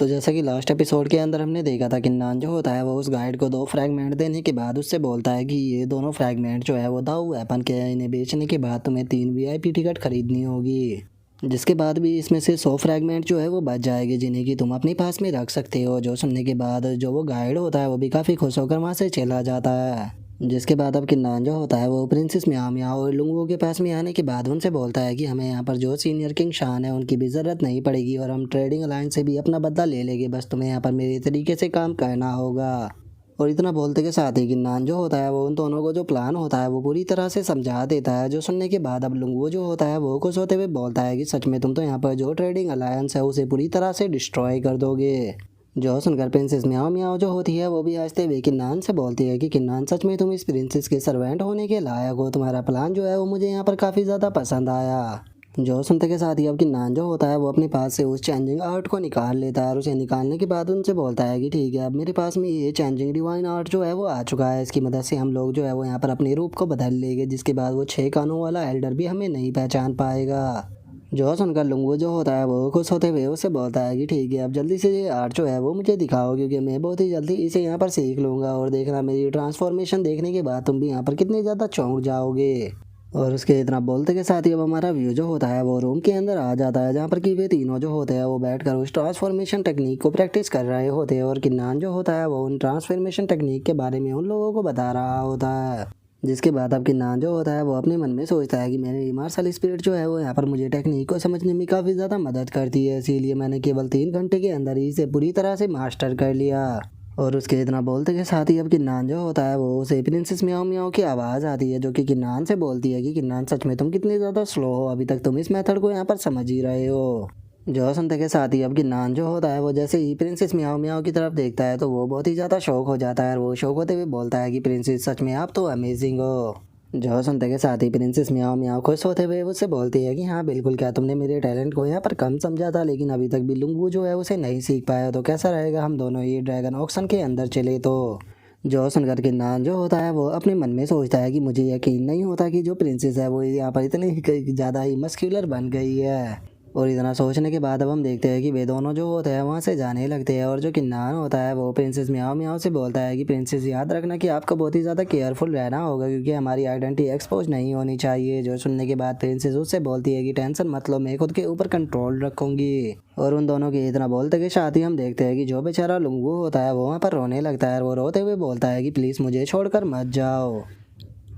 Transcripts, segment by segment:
तो जैसा कि लास्ट एपिसोड के अंदर हमने देखा था कि नान जो होता है वो उस गाइड को 2 फ्रैगमेंट देने के बाद उससे बोलता है कि ये दोनों फ्रैगमेंट जो है वो दाऊ वेपन के हैं, इन्हें बेचने के बाद तुम्हें 3 वीआईपी टिकट खरीदनी होगी। जिसके बाद भी इसमें से 100 फ्रैगमेंट जो है वो बच जाएगी, जिन्हें कि तुम अपने पास में रख सकते हो। जो सुनने के बाद जो वो गाइड होता है वो भी काफ़ी खुश होकर वहाँ से चला जाता है। जिसके बाद अब किन्नान जो होता है वो प्रिंसेस म्याओ म्याओ और लुंगू के पास में आने के बाद उनसे बोलता है कि हमें यहाँ पर जो सीनियर किंग शान है उनकी भी ज़रूरत नहीं पड़ेगी और हम ट्रेडिंग अलायंस से भी अपना बदला ले लेंगे, बस तुम्हें यहाँ पर मेरे तरीके से काम करना होगा। और इतना बोलते के साथ ही किन्नान जो होता है वो उन दोनों को जो प्लान होता है वो पूरी तरह से समझा देता है। जो सुनने के बाद अब लुंगू जो होता है वो खुश होते हुए बोलता है कि सच में तुम तो यहाँ पर जो ट्रेडिंग अलायंस है उसे पूरी तरह से डिस्ट्रॉय कर दोगे। जो सुनकर प्रिंसेस म्याओ म्याओ जो होती है वो भी हंसते हुए किन्नान से बोलती है कि किन्नान सच में तुम इस प्रिंसेस के सर्वेंट होने के लायक हो, तुम्हारा प्लान जो है वो मुझे यहाँ पर काफ़ी ज़्यादा पसंद आया। जो सुनते के साथ ही अब किन्नान जो होता है वो अपने पास से उस चेंजिंग आर्ट को निकाल लेता है और उसे निकालने के बाद उनसे बोलता है कि ठीक है, अब मेरे पास में ये चेंजिंग डिवाइन आर्ट जो है वो आ चुका है, इसकी मदद से हम लोग जो है वो यहाँ पर अपने रूप को बदल लेंगे, जिसके बाद वो 6 कानों वाला एल्डर भी हमें नहीं पहचान पाएगा। जो सुनकर लुंगू जो होता है वो खुश होते हुए उससे बोलता है कि ठीक है, अब जल्दी से ये आर्ट जो है वो मुझे दिखाओ, क्योंकि मैं बहुत ही जल्दी इसे यहाँ पर सीख लूँगा और देखना मेरी ट्रांसफॉर्मेशन देखने के बाद तुम भी यहाँ पर कितने ज़्यादा चौंक जाओगे। और उसके इतना बोलते के साथ ही अब हमारा व्यू जो होता है वो रूम के अंदर आ जाता है, जहाँ पर कि वे तीनों जो होते हैं वो बैठकर उस ट्रांसफॉर्मेशन टेक्निक को प्रैक्टिस कर रहे होते हैं और किन्नान जो होता है वो उन ट्रांसफॉर्मेशन टेक्निक के बारे में उन लोगों को बता रहा होता है। जिसके बाद अब किन्नान जो होता है वो अपने मन में सोचता है कि मेरी मार्शल स्पिरिट जो है वो यहाँ पर मुझे टेक्निक को समझने में काफ़ी ज़्यादा मदद करती है, इसीलिए मैंने केवल 3 घंटे के अंदर ही इसे पूरी तरह से मास्टर कर लिया। और उसके इतना बोलते के साथ ही अब किन्नान जो होता है वो उसे प्रिंसेस म्याओ म्याओ की आवाज़ आती है, जो कि किन्नान से बोलती है कि किन्नान सच में तुम कितनी ज़्यादा स्लो हो, अभी तक तुम इस मेथड को यहाँ पर समझ ही रहे हो। जो सुनते के साथ ही अब किन्नान जो होता है वो जैसे ही प्रिंसेस म्याओ म्याओ की तरफ देखता है तो वो बहुत ही ज़्यादा शौक हो जाता है और वो शौक होते हुए बोलता है कि प्रिंसेस सच में आप तो अमेजिंग हो। जो सुनते के साथ ही प्रिंसेस म्याओ म्याओ खुश होते हुए उससे बोलती है कि हाँ बिल्कुल, क्या तुमने मेरे टैलेंट को यहाँ पर कम समझा था, लेकिन अभी तक भी लुंगू जो है उसे नहीं सीख पाया, तो कैसा रहेगा हम दोनों ये ड्रैगन ऑक्शन के अंदर चले। तो जो सुनकर किन्नान जो होता है वो अपने मन में सोचता है कि मुझे यकीन नहीं होता कि जो प्रिंसेस है वो यहाँ पर इतनी ज़्यादा ही मस्क्यूलर बन गई है। और इतना सोचने के बाद अब हम देखते हैं कि वे दोनों जो होते हैं वहाँ से जाने लगते हैं और जो किन्नान होता है वो प्रिंसेस म्याओ म्याओ से बोलता है कि प्रिंसेस याद रखना कि आपको बहुत ही ज़्यादा केयरफुल रहना होगा, क्योंकि हमारी आइडेंटिटी एक्सपोज नहीं होनी चाहिए। जो सुनने के बाद प्रिंसेस उससे बोलती है कि टेंशन मत लो, मैं खुद के ऊपर कंट्रोल रखूंगी। और उन दोनों के इतना बोलते के साथ ही हम देखते हैं कि जो बेचारा लुंगू होता है वो वहाँ पर रोने लगता है और वो रोते हुए बोलता है कि प्लीज़ मुझे छोड़कर मत जाओ।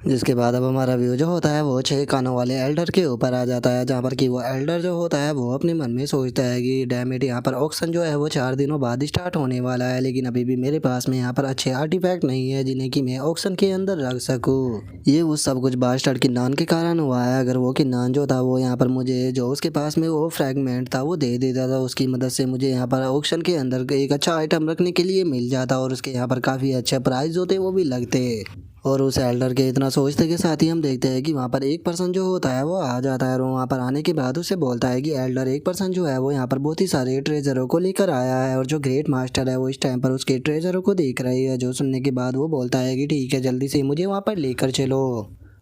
जिसके बाद अब हमारा व्यू जो होता है वो 6 कानों वाले एल्डर के ऊपर आ जाता है, जहाँ पर कि वो एल्डर जो होता है वो अपने मन में सोचता है कि डैम इट, यहाँ पर ऑक्शन जो है वो 4 दिनों बाद स्टार्ट होने वाला है, लेकिन अभी भी मेरे पास में यहाँ पर अच्छे आर्टिफैक्ट नहीं है जिन्हें कि मैं ऑक्शन के अंदर रख सकूँ। ये वो सब कुछ बास्टर्ड किन्नान के कारण हुआ है। अगर वो किन्नान जो था वो यहाँ पर मुझे जो उसके पास में वो फ्रैगमेंट था वो दे देता था, उसकी मदद से मुझे यहाँ पर ऑक्शन के अंदर एक अच्छा आइटम रखने के लिए मिल जाता और उसके यहाँ पर काफ़ी अच्छे प्राइस होते वो भी लगते। और उस एल्डर के इतना सोचते के साथ ही हम देखते हैं कि वहाँ पर एक पर्सन जो होता है वो आ जाता है और वहाँ पर आने के बाद उसे बोलता है कि एल्डर एक पर्सन जो है वो यहाँ पर बहुत ही सारे ट्रेजरों को लेकर आया है और जो ग्रेट मास्टर है वो इस टाइम पर उसके ट्रेजरों को देख रही है। जो सुनने के बाद वो बोलता है कि ठीक है, जल्दी से मुझे वहाँ पर लेकर चलो।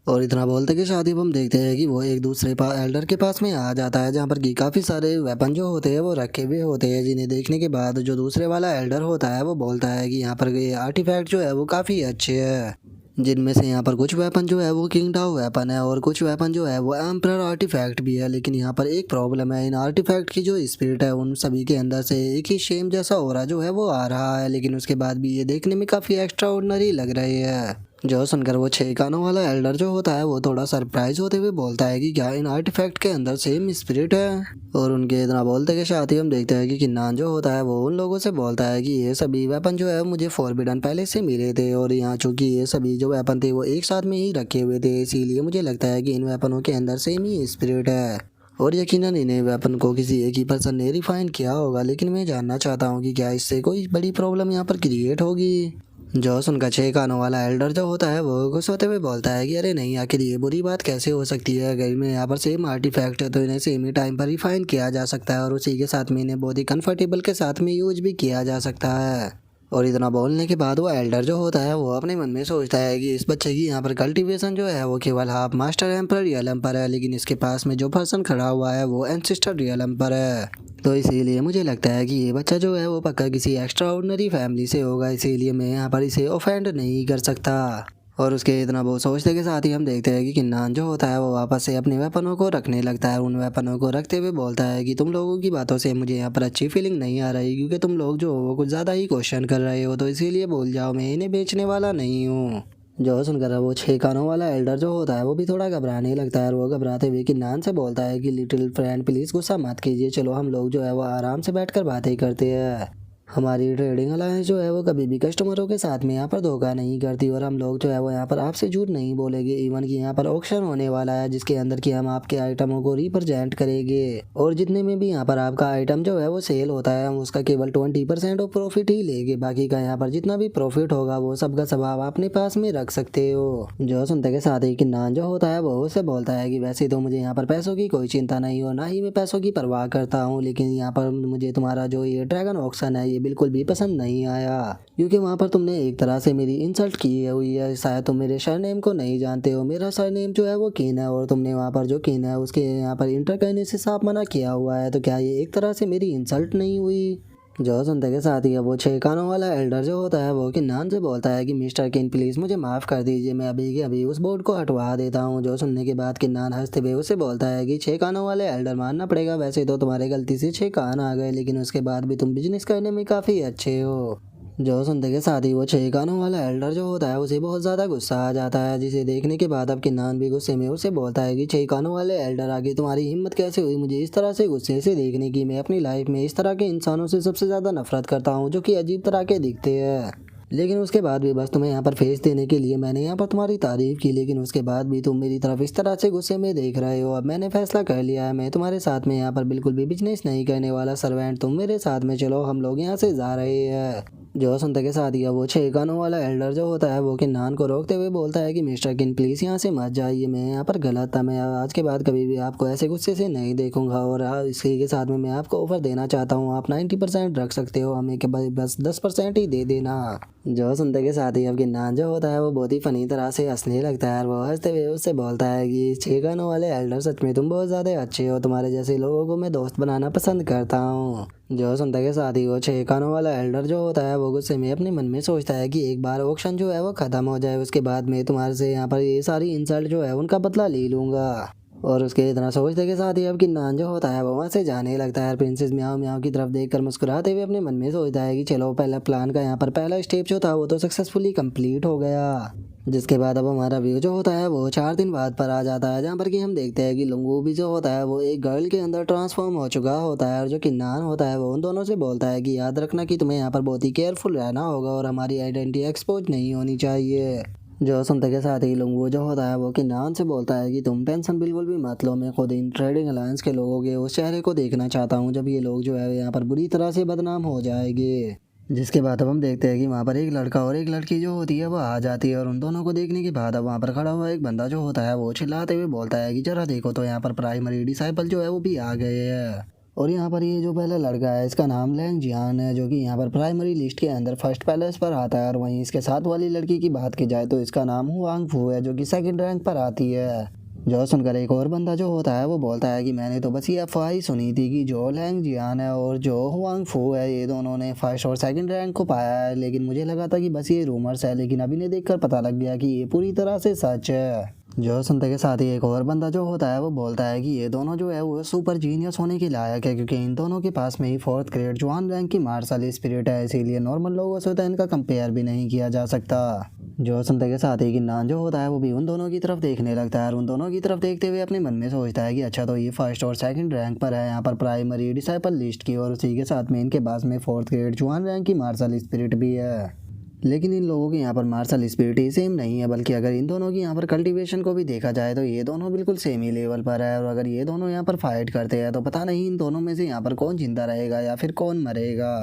और इतना बोलते के साथ ही हम देखते हैं कि वो एक दूसरे एल्डर के पास में आ जाता है, जहाँ पर कि काफ़ी सारे वेपन जो होते हैं वो रखे हुए होते हैं, जिन्हें देखने के बाद जो दूसरे वाला एल्डर होता है वो बोलता है कि यहाँ पर ये आर्टिफैक्ट जो है वो काफ़ी अच्छे है, जिनमें से यहाँ पर कुछ वेपन जो है वो किंगडाउ वेपन है और कुछ वेपन जो है वो एम्परर आर्टिफैक्ट भी है। लेकिन यहाँ पर एक प्रॉब्लम है, इन आर्टिफैक्ट की जो स्पिरिट है उन सभी के अंदर से एक ही शेम जैसा ऑरा जो है वो आ रहा है, लेकिन उसके बाद भी ये देखने में काफ़ी एक्स्ट्रा ऑर्डिनरी लग रही है। जो सुनकर वो 6 कानों वाला एल्डर जो होता है वो थोड़ा सरप्राइज होते हुए बोलता है कि क्या इन आर्टिफैक्ट के अंदर सेम स्पिरिट है। और उनके इतना बोलते के साथ ही हम देखते हैं कि किन्नान जो होता है वो उन लोगों से बोलता है कि ये सभी वेपन जो है मुझे फॉरबिडन पैलेस से मिले थे और यहाँ चूंकि ये सभी जो वेपन थे वो एक साथ में ही रखे हुए थे, इसीलिए मुझे लगता है कि इन वेपनों के अंदर सेम ही स्पिरिट है और यकीनन इन्हें वेपन को किसी एक ही पर्सन ने रिफाइन किया होगा। लेकिन मैं जानना चाहता हूँ कि क्या इससे कोई बड़ी प्रॉब्लम यहाँ पर क्रिएट होगी। जो सुनकर 6 कानों वाला एल्डर जो होता है वो गुस्से होते हुए बोलता है कि अरे नहीं, आखिर ये बुरी बात कैसे हो सकती है, अगर में यहाँ पर सेम आर्टिफैक्ट है तो इन्हें सेम ही टाइम पर रिफाइन किया जा सकता है और उसी के साथ में इन्हें बहुत ही कंफर्टेबल के साथ में यूज भी किया जा सकता है। और इतना बोलने के बाद वो एल्डर जो होता है वो अपने मन में सोचता है कि इस बच्चे की यहाँ पर कल्टीवेशन जो है वो केवल हाफ मास्टर एम्पर रियल एम्पर है, लेकिन इसके पास में जो पर्सन खड़ा हुआ है वो एंसेस्टर रियल एम्पर है। तो इसीलिए मुझे लगता है कि ये बच्चा जो है वो पक्का किसी एक्स्ट्रा ऑर्डिनरी फैमिली से होगा, इसीलिए मैं यहाँ पर इसे ऑफेंड नहीं कर सकता। और उसके इतना बहुत सोचने के साथ ही हम देखते हैं कि किन्नान जो होता है वो वापस से अपने वेपनों को रखने लगता है। उन वेपनों को रखते हुए बोलता है कि तुम लोगों की बातों से मुझे यहाँ पर अच्छी फीलिंग नहीं आ रही, क्योंकि तुम लोग जो हो वो कुछ ज़्यादा ही क्वेश्चन कर रहे हो, तो इसीलिए बोल जाओ मैं इन्हें बेचने वाला नहीं हूँ। जो सुनकर वो 6 कानों वाला एल्डर जो होता है वो भी थोड़ा घबराने लगता है, और वो घबराते हुए किन्नान से बोलता है कि लिटिल फ्रेंड प्लीज़ गुस्सा मत कीजिए, चलो हम लोग जो है वो आराम से बैठकर बातें करते हैं। हमारी ट्रेडिंग अलायंस जो है वो कभी भी कस्टमरों के साथ में यहाँ पर धोखा नहीं करती, और हम लोग जो है वो यहाँ पर आपसे झूठ नहीं बोलेंगे। इवन कि यहाँ पर ऑक्शन होने वाला है जिसके अंदर कि हम आपके आइटमों को रिप्रेजेंट करेंगे, और जितने में भी यहाँ पर आपका आइटम जो है वो सेल होता है हम उसका केवल 20% ऑफ प्रॉफिट ही लेंगे। बाकी का यहाँ पर जितना भी प्रॉफिट होगा वो सब का सब आप अपने पास में रख सकते हो। जो सुनते के साथ ही किन्नान जो होता है वो उससे बोलता है कि वैसे तो मुझे यहाँ पर पैसों की कोई चिंता नहीं हो, ना ही मैं पैसों की परवाह करता हूँ, लेकिन यहाँ पर मुझे तुम्हारा जो ये ड्रैगन ऑक्शन है ये बिल्कुल भी पसंद नहीं आया, क्योंकि वहाँ पर तुमने एक तरह से मेरी इंसल्ट की हुई है। शायद तुम मेरे सरनेम को नहीं जानते हो, मेरा सरनेम जो है वो कीन है, और तुमने वहाँ पर जो कीन है उसके यहाँ पर इंटर करने से साफ मना किया हुआ है, तो क्या ये एक तरह से मेरी इंसल्ट नहीं हुई। जो सुनते के साथ ही वो 6 कानों वाला एल्डर जो होता है वो किन्नान से बोलता है कि मिस्टर किन प्लीज़ मुझे माफ़ कर दीजिए, मैं अभी के अभी उस बोर्ड को हटवा देता हूँ। जो सुनने के बाद किन्नान हंसते हुए उसे बोलता है कि 6 कानों वाले एल्डर मानना पड़ेगा, वैसे तो तुम्हारे गलती से 6 कान आ गए, लेकिन उसके बाद भी तुम बिजनेस करने में काफ़ी अच्छे हो। जो सुनते के साथ ही वो 6 कानों वाला एल्डर जो होता है उसे बहुत ज़्यादा गुस्सा आ जाता है, जिसे देखने के बाद अब किन्नान भी गुस्से में उसे बोलता है कि 6 कानों वाले एल्डर आगे तुम्हारी हिम्मत कैसे हुई मुझे इस तरह से गुस्से से देखने की। मैं अपनी लाइफ में इस तरह के इंसानों से सबसे ज़्यादा नफरत करता हूँ जो कि अजीब तरह के दिखते हैं, लेकिन उसके बाद भी बस तुम्हें यहाँ पर फेस देने के लिए मैंने यहाँ पर तुम्हारी तारीफ की, लेकिन उसके बाद भी तुम मेरी तरफ इस तरह से गुस्से में देख रहे हो। अब मैंने फैसला कर लिया है, मैं तुम्हारे साथ में यहाँ पर बिल्कुल भी बिजनेस नहीं करने वाला। सर्वेंट तुम मेरे साथ में चलो, हम लोग यहाँ से जा रहे हैं। जो सुनते के साथ ही वो 6 कानों वाला एल्डर जो होता है वो किन्नान को रोकते हुए बोलता है कि मिस्टर किन प्लीज़ यहाँ से मत जाइए, मैं यहाँ पर गलत था, मैं आज के बाद कभी भी आपको ऐसे गुस्से से नहीं देखूंगा, और इसी के साथ में मैं आपको ऑफर देना चाहता हूँ, आप 90% रख सकते हो, हमें के बस 10% ही दे देना। जो सुनते के साथ ही अब किन्नान जो होता है वो बहुत ही फनी तरह से हंसने लगता है, और वो हंसते हुए उससे बोलता है कि 6 कानों वाले एल्डर सच में तुम बहुत ज़्यादा अच्छे हो, तुम्हारे जैसे लोगों को मैं दोस्त बनाना पसंद करता हूँ। जो सुनते के साथ ही वो 6 कानों वाला एल्डर जो होता है वो गुस्से में अपने मन में सोचता है कि एक बार ऑक्शन जो है वो ख़त्म हो जाए, उसके बाद मैं तुम्हारे से यहाँ पर ये सारी इंसल्ट जो है उनका बदला ले लूँगा। और उसके इतना सोचने के साथ ही अब किन्नान जो होता है वो वहाँ से जाने लगता है। प्रिंसेस म्याओ म्याओ की तरफ देखकर मुस्कुराते हुए अपने मन में सोचता है कि चलो पहला प्लान का यहाँ पर पहला स्टेप जो था वो तो सक्सेसफुली कंप्लीट हो गया। जिसके बाद अब हमारा व्यू जो होता है वो 4 दिन बाद पर आ जाता है, जहाँ पर कि हम देखते हैं कि लुंगू भी जो होता है वो एक गर्ल के अंदर ट्रांसफॉर्म हो चुका होता है, और जो किन्नान होता है वो उन दोनों से बोलता है कि याद रखना कि तुम्हें यहाँ पर बहुत ही केयरफुल रहना होगा, और हमारी आइडेंटिटी एक्सपोज नहीं होनी चाहिए। जो सुनते के साथ ही लुंगू जो होता है वो किन्नान से बोलता है कि तुम टेंशन बिल्कुल भी मत लो, मैं खुद इन ट्रेडिंग अलायंस के लोगों के उस चेहरे को देखना चाहता हूँ जब ये लोग जो है यहाँ पर बुरी तरह से बदनाम हो जाएंगे। जिसके बाद अब हम देखते हैं कि वहाँ पर एक लड़का और एक लड़की जो होती है वो आ जाती है, और उन दोनों को देखने के बाद अब वहाँ पर खड़ा हुआ एक बंदा जो होता है वो चिल्लाते हुए बोलता है कि जरा देखो तो यहाँ पर प्राइमरी डिसाइपल जो है वो भी आ गए हैं। और यहाँ पर ये जो पहला लड़का है इसका नाम लैंग जियान है, जो कि यहाँ पर प्राइमरी लिस्ट के अंदर फर्स्ट पैलेस पर आता है, और वहीं इसके साथ वाली लड़की की बात की जाए तो इसका नाम हुआंग फू है, जो कि सेकंड रैंक पर आती है। जो सुनकर एक और बंदा जो होता है वो बोलता है कि मैंने तो बस ये अफवाह ही सुनी थी कि जो लैंग जियान है और जो हुआंग फू है ये दोनों ने फर्स्ट और सेकंड रैंक को पाया है, लेकिन मुझे लगा था कि बस ये रूमर्स है, लेकिन अभी ने देखकर पता लग गया कि ये पूरी तरह से सच है। जो सुनते के साथ ही एक और बंदा जो होता है वो बोलता है कि ये दोनों जो है वो सुपर जीनियस होने के लायक है, क्योंकि इन दोनों के पास में ही 4th ग्रेड जवान रैंक की मार्शल स्पिरिट है, इसीलिए नॉर्मल लोगों से तो इनका कंपेयर भी नहीं किया जा सकता। जो सुनते के साथ ही किन्नान जो होता है वो भी उन दोनों की तरफ देखने लगता है, और उन दोनों की तरफ देखते हुए अपने मन में सोचता है कि अच्छा तो ये फर्स्ट और सेकंड रैंक पर है यहाँ पर प्राइमरी डिसाइपल लिस्ट की, और उसी के साथ में इनके पास में 4th ग्रेड जवान रैंक की मार्शल स्पिरिट भी है। लेकिन इन लोगों की यहाँ पर मार्शल स्पिरिट ही सेम नहीं है, बल्कि अगर इन दोनों की यहाँ पर कल्टीवेशन को भी देखा जाए तो ये दोनों बिल्कुल सेम ही लेवल पर है, और अगर ये दोनों यहाँ पर फाइट करते हैं तो पता नहीं इन दोनों में से यहाँ पर कौन जिंदा रहेगा या फिर कौन मरेगा।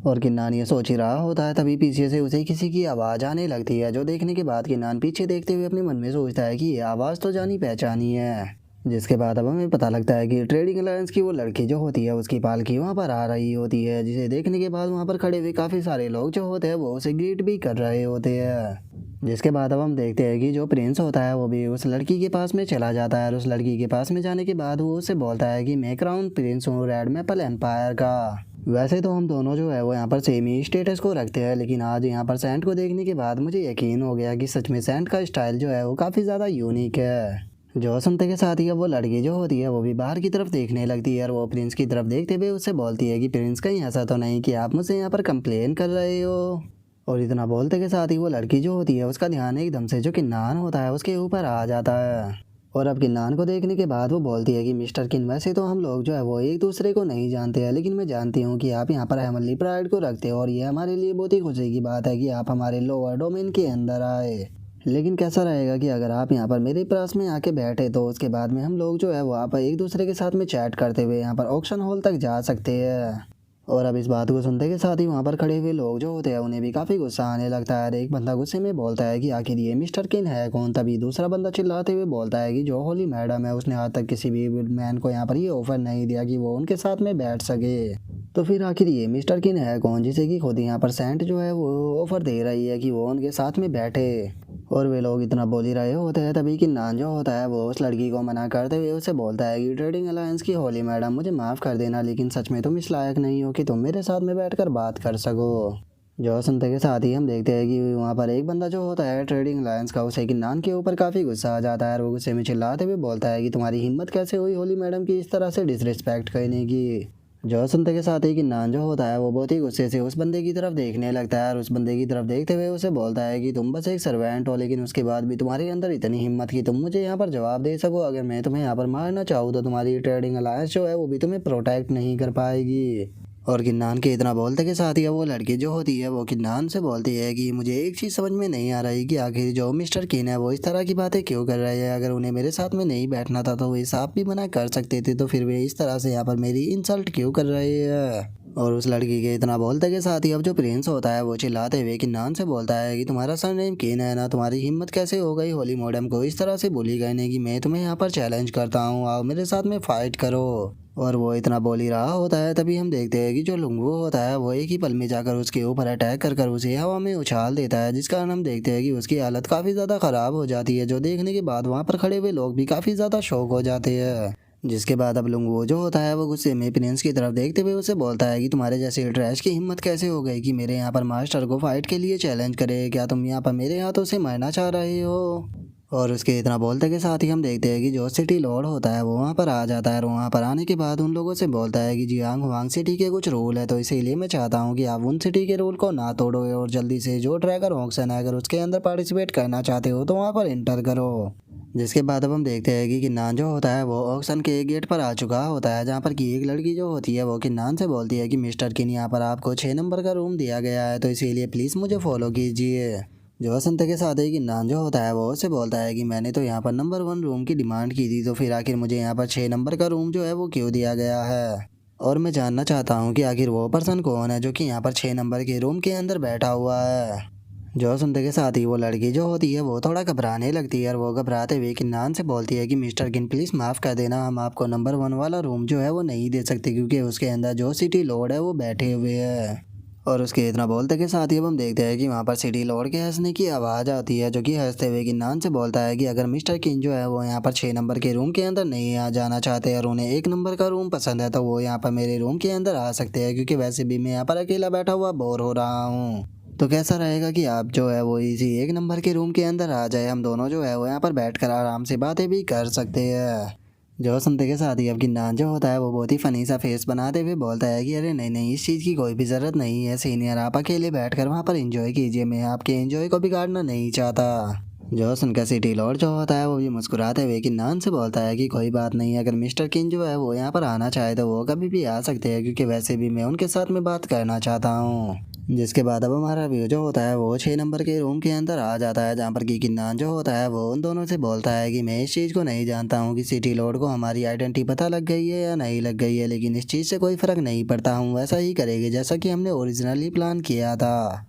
और किन्नान ये सोच ही रहा होता है तभी पीछे से उसे किसी की आवाज़ आने लगती है, जो देखने के बाद किन्नान पीछे देखते हुए अपने मन में सोचता है कि ये आवाज़ तो जानी पहचानी है। जिसके बाद अब हमें पता लगता है कि ट्रेडिंग अलायंस की वो लड़की जो होती है उसकी पालकी वहाँ पर आ रही होती है, जिसे देखने के बाद वहाँ पर खड़े हुए काफ़ी सारे लोग जो होते हैं वो उसे ग्रीट भी कर रहे होते हैं। जिसके बाद अब हम देखते हैं कि जो प्रिंस होता है वो भी उस लड़की के पास में चला जाता है और उस लड़की के पास में जाने के बाद वो उससे बोलता है कि मैं क्राउन प्रिंस हूँ रेड मैपल एम्पायर का। वैसे तो हम दोनों जो है वो यहाँ पर सेम ही स्टेटस को रखते हैं, लेकिन आज यहाँ पर सैंट को देखने के बाद मुझे यकीन हो गया कि सच में सैंट का स्टाइल जो है वो काफ़ी ज़्यादा यूनिक है। जो सुनते के साथ ही अब वो लड़की जो होती है वो भी बाहर की तरफ देखने लगती है और वो प्रिंस की तरफ देखते हुए उससे बोलती है कि प्रिंस कहीं ऐसा तो नहीं कि आप मुझसे यहाँ पर कंप्लेन कर रहे हो। और इतना बोलते के साथ ही वो लड़की जो होती है उसका ध्यान एकदम से जो किन्नान होता है उसके ऊपर आ जाता है। और अब किन्नान को देखने के बाद वो बोलती है कि मिस्टर किन, वैसे तो हम लोग जो है वो एक दूसरे को नहीं जानते हैं, लेकिन मैं जानती हूँ कि आप यहाँ पर हेमनली प्राइड को रखते हो और ये हमारे लिए बहुत ही खुशी की बात है कि आप हमारे लोअर डोमेन के अंदर आए। लेकिन कैसा रहेगा कि अगर आप यहाँ पर मेरे पास में आके बैठे तो उसके बाद में हम लोग जो है वो आप एक दूसरे के साथ में चैट करते हुए यहाँ पर ऑक्शन हॉल तक जा सकते हैं। और अब इस बात को सुनते के साथ ही वहाँ पर खड़े हुए लोग जो होते हैं उन्हें भी काफ़ी गुस्सा आने लगता है। एक बंदा गुस्से में बोलता है कि आखिर ये मिस्टर किन है कौन। तभी दूसरा बंदा चिल्लाते हुए बोलता है कि जो होली मैडम है उसने आज तक किसी भी मैन को यहाँ पर ये ऑफर नहीं दिया कि वो उनके साथ में बैठ सके। तो फिर आखिर ये मिस्टर किन है कौन जिसे कि खुद यहाँ पर सेंट जो है वो ऑफर दे रही है कि वो उनके साथ में बैठे। और वे लोग इतना बोल ही रहे होते हैं तभी कि नान जो होता है वो उस लड़की को मना करते हुए उसे बोलता है कि ट्रेडिंग अलायंस की होली मैडम मुझे माफ़ कर देना, लेकिन सच में तुम इस लायक नहीं हो कि तुम मेरे साथ में बैठकर बात कर सको। जो सुनते के साथ ही हम देखते हैं कि वहाँ पर एक बंदा जो होता है ट्रेडिंग अलायंस का उसे कि नान के ऊपर काफ़ी गुस्सा आ जाता है और वो गुस्से में चिल्लाते हुए बोलता है कि तुम्हारी हिम्मत कैसे हुई होली मैडम की इस तरह से डिसरिस्पेक्ट करने की। जो सुनते के साथ ही कि नान जो होता है वो बहुत ही गुस्से से उस बंदे की तरफ देखने लगता है और उस बंदे की तरफ देखते हुए उसे बोलता है कि तुम बस एक सर्वेंट हो, लेकिन उसके बाद भी तुम्हारे अंदर इतनी हिम्मत कि तुम मुझे यहाँ पर जवाब दे सको। अगर मैं तुम्हें यहाँ पर मारना चाहूँ तो तुम्हारी ट्रेडिंग अलायंस जो है वो भी तुम्हें प्रोटेक्ट नहीं कर पाएगी। और किन्नान के इतना बोलते के साथ ही वो लड़की जो होती है वो किन्नान से बोलती है कि मुझे एक चीज़ समझ में नहीं आ रही कि आखिर जो मिस्टर किन है वो इस तरह की बातें क्यों कर रहे हैं। अगर उन्हें मेरे साथ में नहीं बैठना था तो वे साफ भी मना कर सकते थे, तो फिर वे इस तरह से यहाँ पर मेरी इंसल्ट क्यों कर रहे हैं। और उस लड़की के इतना बोलते के साथ ही अब जो प्रिंस होता है वो चिल्लाते हुए किन्नान से बोलता है कि तुम्हारा सरनेम किन है ना, तुम्हारी हिम्मत कैसे हो गई होली मैडम को इस तरह से बोली कहने की। मैं तुम्हें यहाँ पर चैलेंज करता हूँ, आओ मेरे साथ में फाइट करो। और वो इतना बोल ही रहा होता है तभी हम देखते हैं कि जो लुंगू होता है वो एक ही पल में जाकर उसके ऊपर अटैक कर उसे हवा में उछाल देता है, जिस कारण हम देखते हैं कि उसकी हालत काफ़ी ज़्यादा ख़राब हो जाती है। जो देखने के बाद वहाँ पर खड़े हुए लोग भी काफ़ी ज़्यादा शौक हो जाते हैं। जिसके बाद अब लुंगू जो होता है वो गुस्से में प्रिंस की तरफ देखते हुए उसे बोलता है कि तुम्हारे जैसे ट्रैश की हिम्मत कैसे हो गई कि मेरे यहाँ पर मास्टर को फाइट के लिए चैलेंज करे। क्या तुम यहाँ पर मेरे हाथों से मरना चाह रहे हो। और उसके इतना बोलते के साथ ही हम देखते हैं कि जो सिटी लॉर्ड होता है वो वहाँ पर आ जाता है और वहाँ पर आने के बाद उन लोगों से बोलता है कि जियांग हुआंग सिटी के कुछ रूल है, तो इसीलिए मैं चाहता हूँ कि आप उन सिटी के रूल को ना तोड़ो और जल्दी से जो ड्रैगन ऑक्शन है अगर उसके अंदर पार्टिसिपेट करना चाहते हो तो वहाँ पर इंटर करो। जिसके बाद अब हम देखते हैं कि किन्नान जो होता है वो ऑक्शन के गेट पर आ चुका होता है, जहाँ पर कि एक लड़की जो होती है वो किन्नान से बोलती है कि मिस्टर किन यहाँ पर आपको 6 नंबर का रूम दिया गया है, तो इसीलिए प्लीज़ मुझे फॉलो कीजिए। जो संते के साथ ही किन्नान जो होता है वो उससे बोलता है कि मैंने तो यहाँ पर नंबर 1 रूम की डिमांड की थी, तो फिर आखिर मुझे यहाँ पर 6 नंबर का रूम जो है वो क्यों दिया गया है। और मैं जानना चाहता हूँ कि आखिर वो पर्सन कौन है जो कि यहाँ पर 6 नंबर के रूम के अंदर बैठा हुआ है। जो सुनते के साथ ही वो लड़की जो होती है वो थोड़ा घबराने लगती है और वो घबराते हुए किन्नान से बोलती है कि मिस्टर किन प्लीज़ माफ़ कर देना, हम आपको नंबर 1 वाला रूम जो है वो नहीं दे सकते क्योंकि उसके अंदर जो सिटी लॉर्ड है वो बैठे हुए हैं। और उसके इतना बोलते के साथ ही अब हम देखते हैं कि वहाँ पर सिटी लॉर्ड के हंसने की आवाज़ आती है, जो कि हंसते हुए किन्नान से बोलता है कि अगर मिस्टर किन जो है वो यहाँ पर 6 नंबर के रूम के अंदर नहीं आ जाना चाहते और उन्हें 1 नंबर का रूम पसंद है तो वो यहाँ पर मेरे रूम के अंदर आ सकते हैं, क्योंकि वैसे भी मैं यहाँ पर अकेला बैठा हुआ बोर हो रहा हूँ। तो कैसा रहेगा कि आप जो है वो इसी 1 नंबर के रूम के अंदर आ जाए, हम दोनों जो है वो यहाँ पर बैठकर आराम से बातें भी कर सकते हैं। जो सुनते के साथ ही अब किन्नान जो होता है वो बहुत ही फनी सा फेस बनाते हुए बोलता है कि अरे नहीं नहीं, इस चीज़ की कोई भी ज़रूरत नहीं है सीनियर, आप अकेले बैठकर वहाँ पर एंजॉय कीजिए, मैं आपके एंजॉय को बिगाड़ना नहीं चाहता। जो सुनकर सिटी लॉर्ड जो होता है वो भी मुस्कुराते हुए किन्नान से बोलता है कि कोई बात नहीं, अगर मिस्टर किन जो है वो यहाँ पर आना चाहे तो वो कभी भी आ सकते हैं, क्योंकि वैसे भी मैं उनके साथ में बात करना चाहता हूँ। जिसके बाद अब हमारा व्यू जो होता है वो 6 नंबर के रूम के अंदर आ जाता है, जहाँ पर कि किन्नान जो होता है वो उन दोनों से बोलता है कि मैं इस चीज़ को नहीं जानता हूँ कि सिटी लॉर्ड को हमारी आइडेंटिटी पता लग गई है या नहीं लग गई है, लेकिन इस चीज़ से कोई फ़र्क नहीं पड़ता, हूँ वैसा ही करेंगे जैसा कि हमने ओरिजिनली प्लान किया था।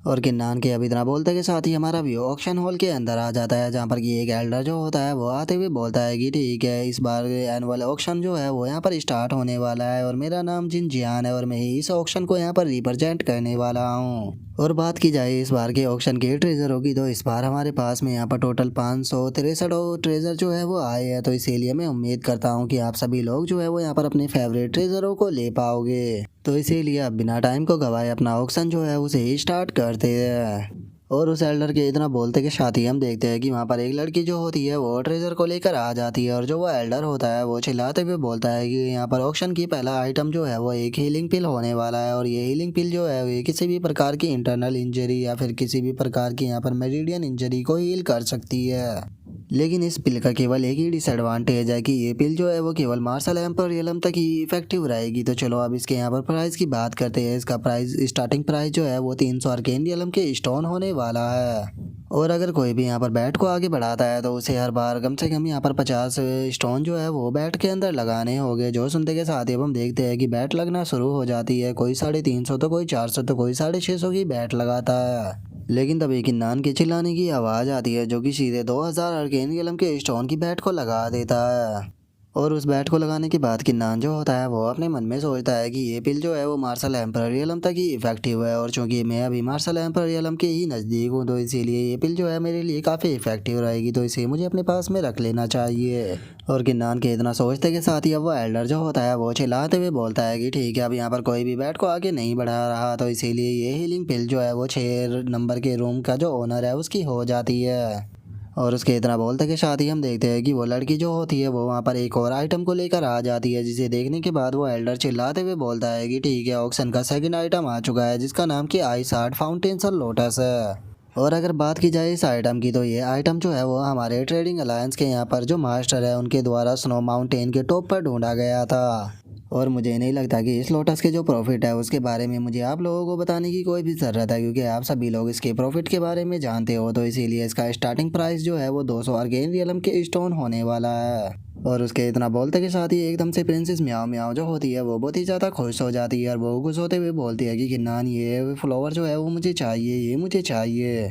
और किन्नान के अब इतना बोलते के साथ ही हमारा व्यू ऑक्शन हॉल के अंदर आ जाता है, जहाँ पर कि एक एल्डर जो होता है वो आते हुए बोलता है कि ठीक है, इस बार एनुअल ऑक्शन जो है वो यहाँ पर स्टार्ट होने वाला है और मेरा नाम जिन जियान है और मैं ही इस ऑक्शन को यहाँ पर रिप्रेजेंट करने वाला हूँ। और बात की जाए इस बार के ऑक्शन के ट्रेजरों की, तो इस बार हमारे पास में यहाँ पर टोटल 563 ट्रेजर जो है वो आए हैं। तो इसीलिए मैं उम्मीद करता हूँ कि आप सभी लोग जो है वो यहाँ पर अपने फेवरेट ट्रेजरों को ले पाओगे। तो इसीलिए अब बिना टाइम को गवाए अपना ऑक्शन जो है उसे ही स्टार्ट करते हैं। और उस एल्डर के इतना बोलते के साथ ही हम देखते हैं कि वहाँ पर एक लड़की जो होती है वो ट्रेजर को लेकर आ जाती है, और जो वो एल्डर होता है वो चिल्लाते हुए बोलता है कि यहाँ पर ऑक्शन की पहला आइटम जो है वो एक हीलिंग पिल होने वाला है, और ये हीलिंग पिल जो है ये किसी भी प्रकार की इंटरनल इंजरी या फिर किसी भी प्रकार की यहाँ पर मेरिडियन इंजरी को हील कर सकती है। लेकिन इस पिल का केवल एक ही डिसएडवांटेज है कि ये पिल जो है वो केवल मार्शल एम्पेरियलम तक ही इफेक्टिव रहेगी। तो चलो अब इसके यहाँ पर प्राइस की बात करते हैं। इसका प्राइस स्टार्टिंग प्राइस जो है वो 300 आर्केनियलम के स्टोन होने वाला है। और अगर कोई भी यहाँ पर बैट को आगे बढ़ाता है तो उसे हर बार कम से कम यहाँ पर 50 स्टोन जो है वो बैट के अंदर लगाने होंगे। जो सुनते के साथ ही अब हम देखते हैं कि बैट लगना शुरू हो जाती है। कोई 350 तो कोई 400 तो कोई 650 की बैट लगाता है। लेकिन तभी किन्नान के चिल्लाने की आवाज़ आती है, जो कि सीधे 2000 आर्केनियलम के स्टोन की बैट को लगा देता है। और उस बैट को लगाने के बाद किन्नान जो होता है वो अपने मन में सोचता है कि ये पिल जो है वो मार्शल एम्पेरियलम तक ही इफेक्टिव है, और चूंकि मैं अभी मार्शल एम्पेरियलम के ही नज़दीक हूँ तो इसीलिए ये पिल जो है मेरे लिए काफ़ी इफेक्टिव रहेगी, तो इसे मुझे अपने पास में रख लेना चाहिए। और किन्नान के इतना सोचते के साथ ही अब वो एल्डर जो होता है वो चिल्लाते हुए बोलता है कि ठीक है, अब यहाँ पर कोई भी बैट को आगे नहीं बढ़ा रहा, तो इसीलिए ये हीलिंग पिल जो है वो 6 नंबर के रूम का जो ओनर है उसकी हो जाती है। और उसके इतना बोलते के साथ ही हम देखते हैं कि वो लड़की जो होती है वो वहाँ पर एक और आइटम को लेकर आ जाती है, जिसे देखने के बाद वो एल्डर चिल्लाते हुए बोलता है कि ठीक है, ऑक्शन का सेकंड आइटम आ चुका है, जिसका नाम कि आइस आर्ट फाउंटेन्स और लोटस है। और अगर बात की जाए इस आइटम की, तो ये आइटम जो है वो हमारे ट्रेडिंग अलायंस के यहाँ पर जो मास्टर है उनके द्वारा स्नो माउंटेन के टॉप पर ढूंढा गया था। और मुझे नहीं लगता कि इस लोटस के जो प्रॉफिट है उसके बारे में मुझे आप लोगों को बताने की कोई भी ज़रूरत है, क्योंकि आप सभी लोग इसके प्रॉफिट के बारे में जानते हो। तो इसीलिए इसका स्टार्टिंग प्राइस जो है वो 200 आर्केनियलम के स्टोन होने वाला है। और उसके इतना बोलते के साथ ही एकदम से प्रिंसेस म्याओ म्याओ जो होती है वो बहुत ही ज़्यादा खुश हो जाती है, और वो खुश होते हुए बोलती है कि किन्नान ये फ्लावर जो है वो मुझे चाहिए, ये मुझे चाहिए।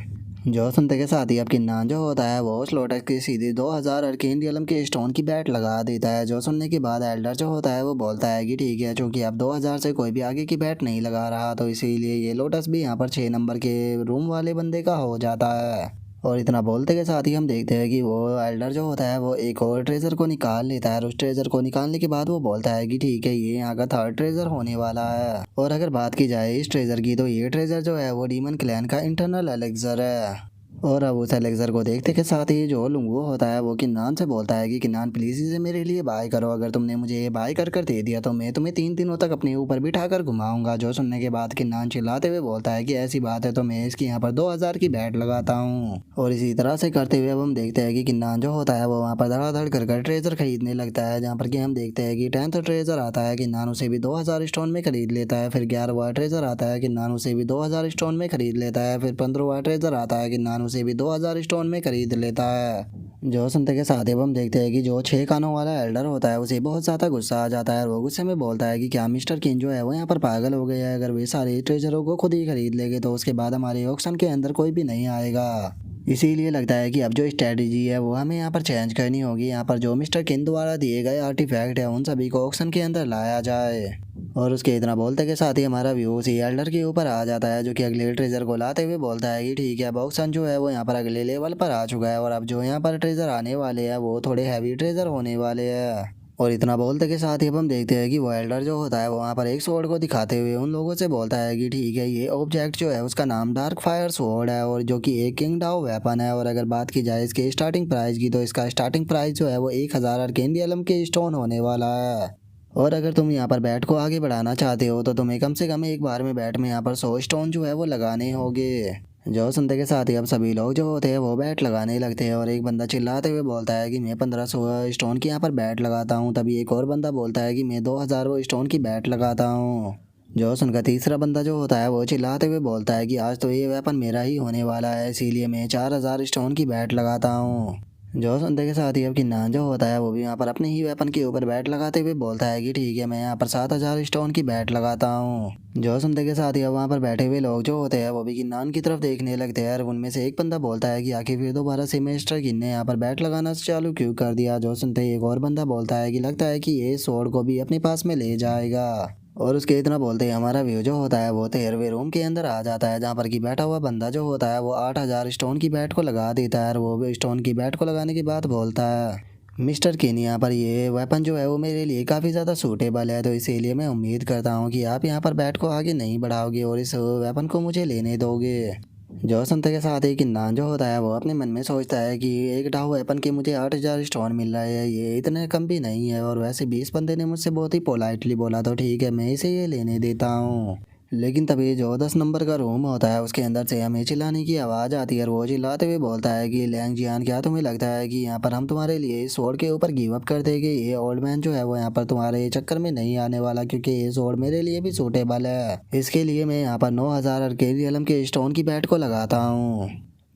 जो सुनते के साथ ही अब किन्नान जो होता है वो उस लोटस की सीधी 2000 आर्केनियलम के स्टोन की बैट लगा देता है। जो सुनने के बाद एल्डर जो होता है वो बोलता है कि ठीक है, चूंकि अब 2000 से कोई भी आगे की बैट नहीं लगा रहा, तो इसीलिए ये लोटस भी यहाँ पर 6 नंबर के रूम वाले बंदे का हो जाता है। और इतना बोलते के साथ ही हम देखते हैं कि वो एल्डर जो होता है वो एक और ट्रेजर को निकाल लेता है, और उस ट्रेजर को निकालने के बाद वो बोलता है कि ठीक है, ये यहाँ का थर्ड ट्रेजर होने वाला है। और अगर बात की जाए इस ट्रेजर की, तो ये ट्रेजर जो है वो डीमन क्लैन का इंटरनल एलेक्सर है। और अब उस एलेक्सर को देखते के साथ ही जो लुंगू होता है वो किन्नान से बोलता है कि किन्नान प्लीज़ इसे मेरे लिए बाय करो, अगर तुमने मुझे ये बाय कर दे दिया तो मैं तुम्हें 3 दिनों तक अपने ऊपर बिठा कर घुमाऊंगा। जो सुनने के बाद किन्नान चिल्लाते हुए बोलता है कि ऐसी बात है तो मैं इसकी यहाँ पर 2000 की बैट लगाता हूँ। और इसी तरह से करते हुए अब हम देखते हैं कि किन्नान जो होता है वो वहाँ पर धड़ाधड़ कर ट्रेजर खरीदने लगता है, जहाँ पर कि हम देखते हैं कि 10th ट्रेजर आता है, किन्नान उसे भी 2000 स्टोन में खरीद लेता है। फिर 11वां ट्रेजर आता है, किन्नान उसे भी 2000 स्टोन में खरीद लेता है। फिर 15वां ट्रेजर आता है, किन्नान उसे भी 2000 स्टोन में खरीद लेता है। जो सुनते के साथ ही हम देखते हैं कि जो 6 कानों वाला एल्डर होता है उसे बहुत ज़्यादा गुस्सा आ जाता है, और वो गुस्से में बोलता है कि क्या मिस्टर किन जो है वो यहाँ पर पागल हो गया है, अगर वे सारे ट्रेजरों को खुद ही खरीद लेंगे तो उसके बाद हमारे ऑक्शन के अंदर कोई भी नहीं आएगा। इसीलिए लगता है कि अब जो स्ट्रेटजी है वो हमें यहाँ पर चेंज करनी होगी। यहाँ पर जो मिस्टर किन द्वारा दिए गए आर्टिफैक्ट है उन सभी को ऑक्शन के अंदर लाया जाए। और उसके इतना बोलते के साथ ही हमारा व्यू उसी एल्डर के ऊपर आ जाता है, जो कि अगले ट्रेजर को लाते हुए बोलता है कि ठीक है, अब ऑक्शन जो है वो यहाँ पर अगले लेवल पर आ चुका है, और अब जो यहाँ पर ट्रेजर आने वाले हैं वो थोड़े हैवी ट्रेजर होने वाले हैं। और इतना बोलते के साथ ही अब हम देखते हैं कि वो एल्डर जो होता है वो वहाँ पर एक स्वॉर्ड को दिखाते हुए उन लोगों से बोलता है कि ठीक है, ये ऑब्जेक्ट जो है उसका नाम डार्क फायर स्वॉर्ड है, और जो कि एक किंग डाओ वेपन है। और अगर बात की जाए इसके स्टार्टिंग प्राइस की, तो इसका स्टार्टिंग प्राइस जो है वो 1000 आर्केनियलम के स्टोन होने वाला है। और अगर तुम यहाँ पर बैट को आगे बढ़ाना चाहते हो तो तुम्हें कम से कम एक बार में बैट में यहाँ पर 100 स्टोन जो है वो लगाने होंगे। जो सुनते के साथ ही अब सभी लोग जो होते हैं वो बैट लगाने लगते हैं, और एक बंदा चिल्लाते हुए बोलता है कि मैं 1500 स्टोन की यहाँ पर बैट लगाता हूँ। तभी एक और बंदा बोलता है कि मैं 2000 स्टोन की बैट लगाता हूँ। जो सुनकर तीसरा बंदा जो होता है वो चिल्लाते हुए बोलता है कि आज तो ये वेपन मेरा ही होने वाला है, इसीलिए मैं 4000 स्टोन की बैट लगाता हूँ। जो सुनते के साथ ही अब किन्नान जो होता है वो भी यहाँ पर अपने ही वेपन के ऊपर बैट लगाते हुए बोलता है कि ठीक है, मैं यहाँ पर 7,000 स्टोन की बैट लगाता हूँ। जो सुनते के साथ ही अब वहाँ पर बैठे हुए लोग जो होते हैं वो भी किन्नान की तरफ देखने लगते हैं और उनमें से एक बंदा बोलता है कि आखिर फिर दोबारा से मिस्टर किन ने यहाँ पर बैट लगाना चालू क्यों कर दिया। जो सुनते ही एक और बंदा बोलता है कि लगता है कि ये स्वॉर्ड को भी अपने पास में ले जाएगा। और उसके इतना बोलते ही हमारा व्यू जो होता है वो 13वें रूम के अंदर आ जाता है, जहाँ पर कि बैठा हुआ बंदा जो होता है वो 8,000 स्टोन की बैट को लगा देता है और वो भी स्टोन की बैट को लगाने के बाद बोलता है, मिस्टर किन, यहाँ पर ये वेपन जो है वो मेरे लिए काफ़ी ज़्यादा सूटेबल है, तो इसीलिए मैं उम्मीद करता हूँ कि आप यहाँ पर बैट को आगे नहीं बढ़ाओगे और इस वेपन को मुझे लेने दोगे। जो सुनते के साथ ही किन्नान जो होता है वो अपने मन में सोचता है कि एक डाउ वेपन के मुझे 8,000 स्टोन मिल रहा है, ये इतने कम भी नहीं है, और वैसे 20 बंदे ने मुझसे बहुत ही पोलाइटली बोला तो ठीक है, मैं इसे ये लेने देता हूँ। लेकिन तभी जो 10 नंबर का रूम होता है उसके अंदर से हमें चिल्लाने की आवाज़ आती है और वो चिल्लाते हुए बोलता है कि लैंग जियान, क्या तुम्हें लगता है कि यहाँ पर हम तुम्हारे लिए इस स्वॉर्ड के ऊपर गिव अप कर देंगे? ये ओल्ड मैन जो है वो यहाँ पर तुम्हारे चक्कर में नहीं आने वाला, क्योंकि ये स्वॉर्ड मेरे लिए भी सूटेबल है। इसके लिए मैं यहाँ पर 9,000 अर्केनियम के स्टोन की बैट को लगाता हूँ।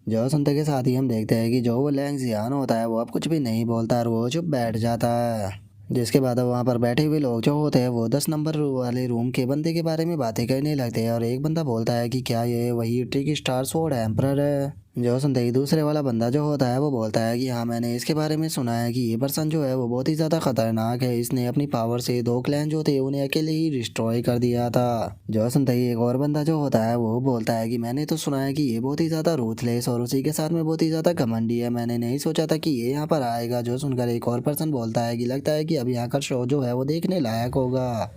जो सुनते के साथ ही हम देखते हैं कि जो वो लैंग जियान होता है वो अब कुछ भी नहीं बोलता और वो चुप बैठ जाता है। जिसके बाद अब वहाँ पर बैठे हुए लोग जो होते हैं वो 10 नंबर वाले रूम के बंदे के बारे में बातें करने लगते हैं और एक बंदा बोलता है कि क्या ये वही ट्रिक स्टार स्वॉर्ड एम्परर है। जो सुनते ही दूसरे वाला बंदा जो होता है वो बोलता है कि हाँ, मैंने इसके बारे में सुना है कि ये पर्सन जो है वो बहुत ही ज़्यादा खतरनाक है, इसने अपनी पावर से 2 क्लैन जो थे उन्हें अकेले ही डिस्ट्रॉय कर दिया था। जो सुनते ही एक और बंदा जो होता है वो बोलता है कि मैंने तो सुना है कि ये बहुत ही ज़्यादा रूथलेस और उसी के साथ में बहुत ही ज़्यादा घमंडी है, मैंने नहीं सोचा था कि ये यहाँ पर आएगा। जो सुनकर एक और पर्सन बोलता है कि लगता है कि अब यहाँ का शो जो है वो देखने लायक होगा।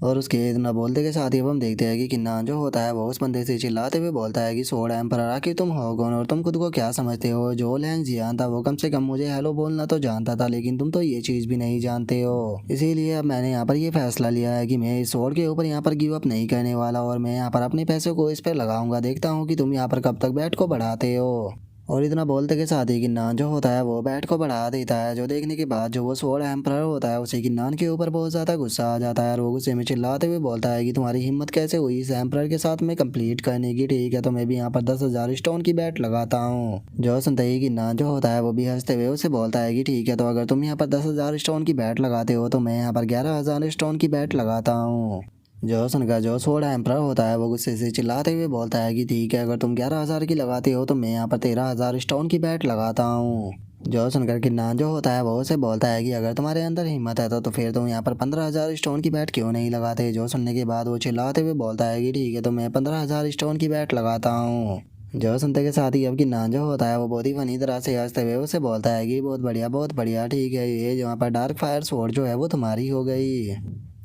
और उसके इतना बोलते के साथ ही अब हम देखते हैं कि किन्नान जो होता है वो उस बंदे से चिल्लाते हुए बोलता है कि स्वॉर्ड एम्परर, आखिर तुम हो कौन और तुम खुद को क्या समझते हो? जो लैंग जियान था वो कम से कम मुझे हेलो बोलना तो जानता था, लेकिन तुम तो ये चीज़ भी नहीं जानते हो। इसीलिए अब मैंने यहाँ पर ये फैसला लिया है कि मैं इस स्वॉर्ड के ऊपर यहाँ पर गिव अप नहीं करने वाला और मैं यहाँ पर अपने पैसों को इस पर लगाऊंगा, देखता हूँ कि तुम यहाँ पर कब तक बैट को बढ़ाते हो। और इतना बोलते के साथ ही किन्नान जो होता है वो बैट को बढ़ा देता है, जो देखने के बाद जो वो स्वॉर्ड एम्परर होता है उसे किन्नान के ऊपर बहुत ज़्यादा गुस्सा आ जाता है और वो गुस्से में चिल्लाते हुए बोलता है कि तुम्हारी हिम्मत कैसे हुई इस एम्परर के साथ में कंप्लीट करने की? ठीक है, तो मैं भी यहाँ पर 10,000 स्टोन की बैट लगाता हूँ। जो सुनते ही किन्नान जो होता है वो भी हंसते हुए उसे बोलता है कि ठीक है, तो अगर तुम यहाँ पर 10,000 स्टोन की बैट लगाते हो तो मैं यहाँ पर 11,000 स्टोन की बैट लगाता हूँ। जो सुनकर जो स्वॉर्ड एम्परर होता है वो गुस्से से चिल्लाते हुए बोलता है कि ठीक है, अगर तुम 11,000 की लगाते हो तो मैं यहाँ पर 13,000 स्टोन की बैट लगाता हूँ। जो सुनकर किन्नान जो होता है वो उसे बोलता है कि अगर तुम्हारे अंदर हिम्मत है तो फिर तुम यहाँ पर 15,000 स्टोन की बैट क्यों नहीं लगाते? जो सुनने के बाद वो चिल्लाते हुए बोलता है कि ठीक है, तो मैं 15,000 स्टोन की बैट लगाता हूँ। जो सुनते के साथ ही अब किन्नान जो होता है वो बहुत ही फनी तरह से हंसते हुए उसे बोलता है कि बहुत बढ़िया, ठीक है, ये यहाँ पर डार्क फायर स्वॉर्ड जो है वो तुम्हारी हो गई।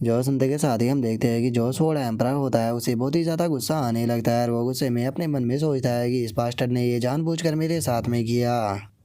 जो सुनते के साथ ही हम देखते हैं कि जो स्वॉर्ड एम्परर होता है उसे बहुत ही ज़्यादा गुस्सा आने लगता है और वो गुस्से में अपने मन में सोचता है कि इस बास्टर्ड ने ये जानबूझकर मेरे साथ में किया।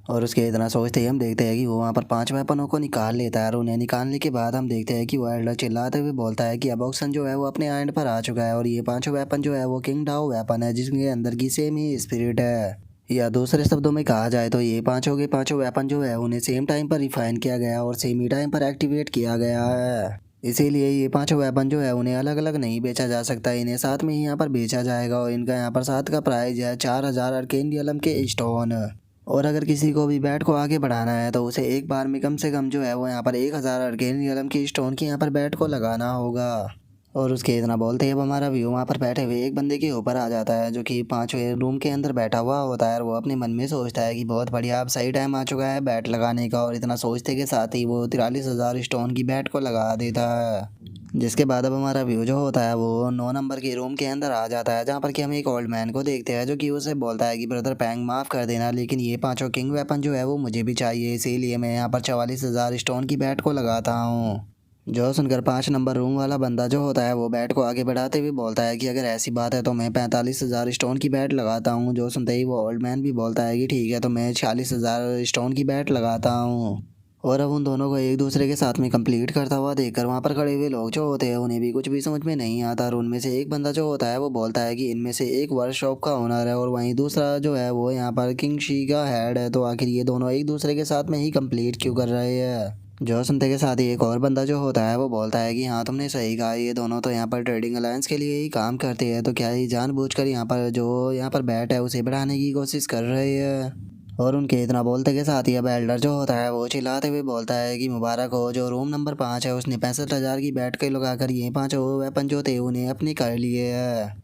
और उसके इतना सोचते ही हम देखते हैं कि वो वहाँ पर 5 वेपनों को निकाल लेता है और उन्हें निकालने के बाद हम देखते हैं कि वो एल्डर चिल्लाते हुए बोलता है कि अब ऑक्सन जो है वो अपने एंड पर आ चुका है और ये 5 वेपन जो है वो किंग डाओ वेपन है, जिसके अंदर की सेम ही स्पिरिट है। या दूसरे शब्दों में कहा जाए तो ये पाँचों के पाँचों वेपन जो है उन्हें सेम टाइम पर रिफाइन किया गया और सेम ही टाइम पर एक्टिवेट किया गया है। इसीलिए ये पांचों वेपन जो है उन्हें अलग अलग नहीं बेचा जा सकता, इन्हें साथ में ही यहाँ पर बेचा जाएगा और इनका यहाँ पर साथ का प्राइस है 4,000 अर्केनियम के स्टोन। और अगर किसी को भी बैट को आगे बढ़ाना है तो उसे एक बार में कम से कम जो है वो यहाँ पर 1,000 अर्केनियम की स्टोन की यहाँ पर बैट को लगाना होगा। और उसके इतना बोलते ही अब हमारा व्यू वहाँ पर बैठे हुए एक बंदे के ऊपर आ जाता है, जो कि 5वें रूम के अंदर बैठा हुआ होता है और वो अपने मन में सोचता है कि बहुत बढ़िया, अब सही टाइम आ चुका है बैट लगाने का। और इतना सोचते के साथ ही वो 43,000 स्टोन की बैट को लगा देता है। जिसके बाद अब हमारा व्यू जो होता है वो 9 नंबर के रूम के अंदर आ जाता है, जहाँ पर कि हम एक ओल्ड मैन को देखते हैं जो कि उसे बोलता है कि ब्रदर पैंग, माफ़ कर देना, लेकिन ये पांचों किंग वेपन जो है वो मुझे भी चाहिए, इसीलिए मैं यहाँ पर 44,000 स्टोन की बैट को लगाता हूँ। जो सुनकर 5 नंबर रूम वाला बंदा जो होता है वो बैट को आगे बढ़ाते हुए बोलता है कि अगर ऐसी बात है तो मैं 45,000 स्टोन की बैट लगाता हूँ। जो सुनते ही वो ओल्ड मैन भी बोलता है कि ठीक है, तो मैं 46,000 स्टोन की बैट लगाता हूँ। और अब उन दोनों को एक दूसरे के साथ में कंप्लीट करता हुआ देखकर वहाँ पर खड़े हुए लोग जो होते हैं उन्हें भी कुछ भी समझ में नहीं आता और उनमें से एक बंदा जो होता है वो बोलता है कि इनमें से एक वर्कशॉप का ओनर है और वहीं दूसरा जो है वो यहाँ पर किंग शी का हेड है, तो आखिर ये दोनों एक दूसरे के साथ में ही कंप्लीट क्यों कर रहे हैं? जो सुनते के साथ ही एक और बंदा जो होता है वो बोलता है कि हाँ, तुमने सही कहा, ये दोनों तो यहाँ पर ट्रेडिंग अलायंस के लिए ही काम करते हैं, तो क्या ही जानबूझकर यहाँ पर जो यहाँ पर बैट है उसे बढ़ाने की कोशिश कर रहे हैं? और उनके इतना बोलते के साथ ही अब एल्डर जो होता है वो चिल्लाते हुए बोलता है कि मुबारक हो, जो रूम नंबर 5 है उसने 65,000 की बैट के लगाकर ये 5 वेपन जो थे उन्हें अपने कर लिए है।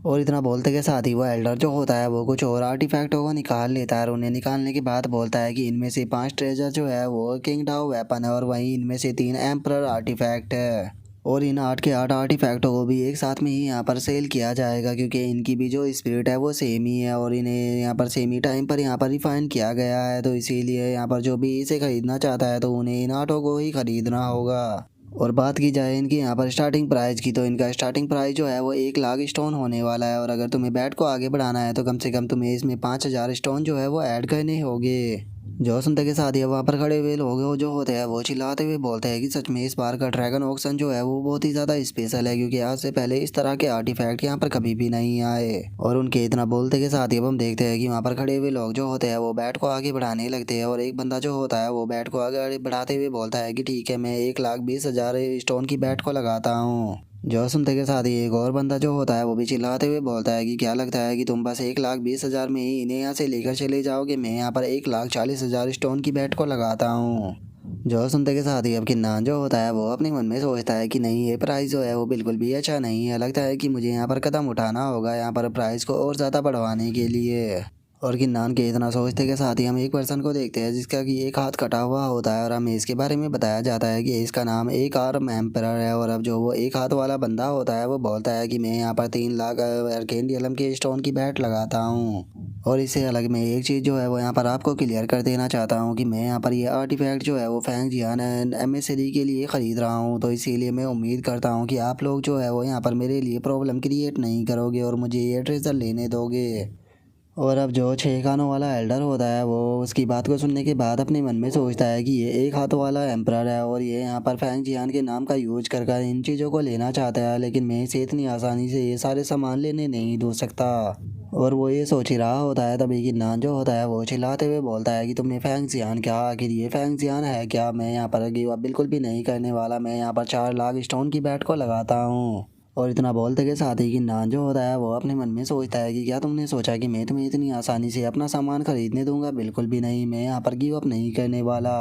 और इतना बोलते के साथ ही वो एल्डर जो होता है वो कुछ और आर्टिफैक्टों को निकाल लेता है और उन्हें निकालने के बाद बोलता है कि इनमें से 5 ट्रेजर जो है वो किंग डाओ वेपन है और वहीं इनमें से 3 एम्परर आर्टिफैक्ट है। और इन 8 के 8 आर्टिफैक्टों को भी एक साथ में ही यहाँ पर सेल किया जाएगा, क्योंकि इनकी भी जो स्पिरिट है वो सेम ही है और इन्हें यहाँ पर सेम ही टाइम पर यहाँ पर रिफाइन किया गया है। तो इसीलिए यहाँ पर जो भी इसे ख़रीदना चाहता है तो उन्हें इन 8 को ही ख़रीदना होगा। और बात की जाए इनकी यहाँ पर स्टार्टिंग प्राइस की, तो इनका स्टार्टिंग प्राइस जो है वो 1 लाख स्टोन होने वाला है। और अगर तुम्हें बैट को आगे बढ़ाना है तो कम से कम तुम्हें इसमें 5,000 स्टोन जो है वो ऐड करने होंगे। जो सुनते के साथ ही वहाँ पर खड़े हुए लोग जो होते हैं वो चिल्लाते हुए बोलते हैं कि सच में इस बार का ड्रैगन ऑक्शन जो है वो बहुत ही ज़्यादा स्पेशल है, क्योंकि आज से पहले इस तरह के आर्टिफैक्ट यहाँ पर कभी भी नहीं आए। और उनके इतना बोलते के साथ ही अब हम देखते हैं कि वहाँ पर खड़े हुए लोग जो होते हैं वो बैट को आगे बढ़ाने लगते हैं। और एक बंदा जो होता है वो बैट को आगे बढ़ाते हुए बोलता है कि ठीक है, मैं 1,20,000 स्टोन की बैट को लगाता हूँ। जो सुनते के साथ ही एक और बंदा जो होता है वो भी चिल्लाते हुए बोलता है कि क्या लगता है कि तुम बस 1,20,000 में ही इन्हें यहाँ से लेकर चले जाओगे? मैं यहाँ पर 1,40,000 स्टोन की बैट को लगाता हूँ। जो सुनते के साथ ही अब किन्नान जो होता है वो अपने मन में सोचता है कि नहीं, ये प्राइस जो है वो बिल्कुल भी अच्छा नहीं है। लगता है कि मुझे यहाँ पर कदम उठाना होगा यहाँ पर प्राइस को और ज़्यादा बढ़वाने के लिए। और किन्नान के इतना सोचते के साथ ही हम एक पर्सन को देखते हैं जिसका कि एक हाथ कटा हुआ होता है और हमें इसके बारे में बताया जाता है कि इसका नाम एक आर्म एम्परर है। और अब जो वो एक हाथ वाला बंदा होता है वो बोलता है कि मैं यहाँ पर 3 लाख आर्केनियम के स्टोन की बैट लगाता हूँ। और इससे अलग मैं एक चीज़ जो है वो यहाँ पर आपको क्लियर कर देना चाहता हूँ कि मैं यहाँ पर ये आर्टिफैक्ट जो है वो फैंग जियान MSD के लिए ख़रीद रहा हूँ। तो इसीलिए मैं उम्मीद करता हूँ कि आप लोग जो है वो यहाँ पर मेरे लिए प्रॉब्लम क्रिएट नहीं करोगे और मुझे ये ट्रेजर लेने दोगे। और अब जो 6 कानों वाला एल्डर होता है वो उसकी बात को सुनने के बाद अपने मन में सोचता है कि ये एक हाथ वाला एम्परर है और ये यहाँ पर फैंग जियान के नाम का यूज कर इन चीज़ों को लेना चाहता है, लेकिन मैं इसे इतनी आसानी से ये सारे सामान लेने नहीं दो सकता। और वो ये सोच ही रहा होता है तभी कि नान जो होता है वो चिल्लाते हुए बोलता है कि तुमने फैंग जियान, क्या आखिर ये फैंग जियान है क्या? मैं यहाँ पर गिव अप बिल्कुल भी नहीं करने वाला, मैं यहाँ पर 4 लाख स्टोन की बैट को लगाता हूँ। और इतना बोलते के साथ ही कि नान जो होता है वो अपने मन में सोचता है कि क्या तुमने सोचा कि मैं तुम्हें इतनी आसानी से अपना सामान खरीदने दूंगा? बिल्कुल भी नहीं, मैं यहाँ पर गिव अप नहीं करने वाला।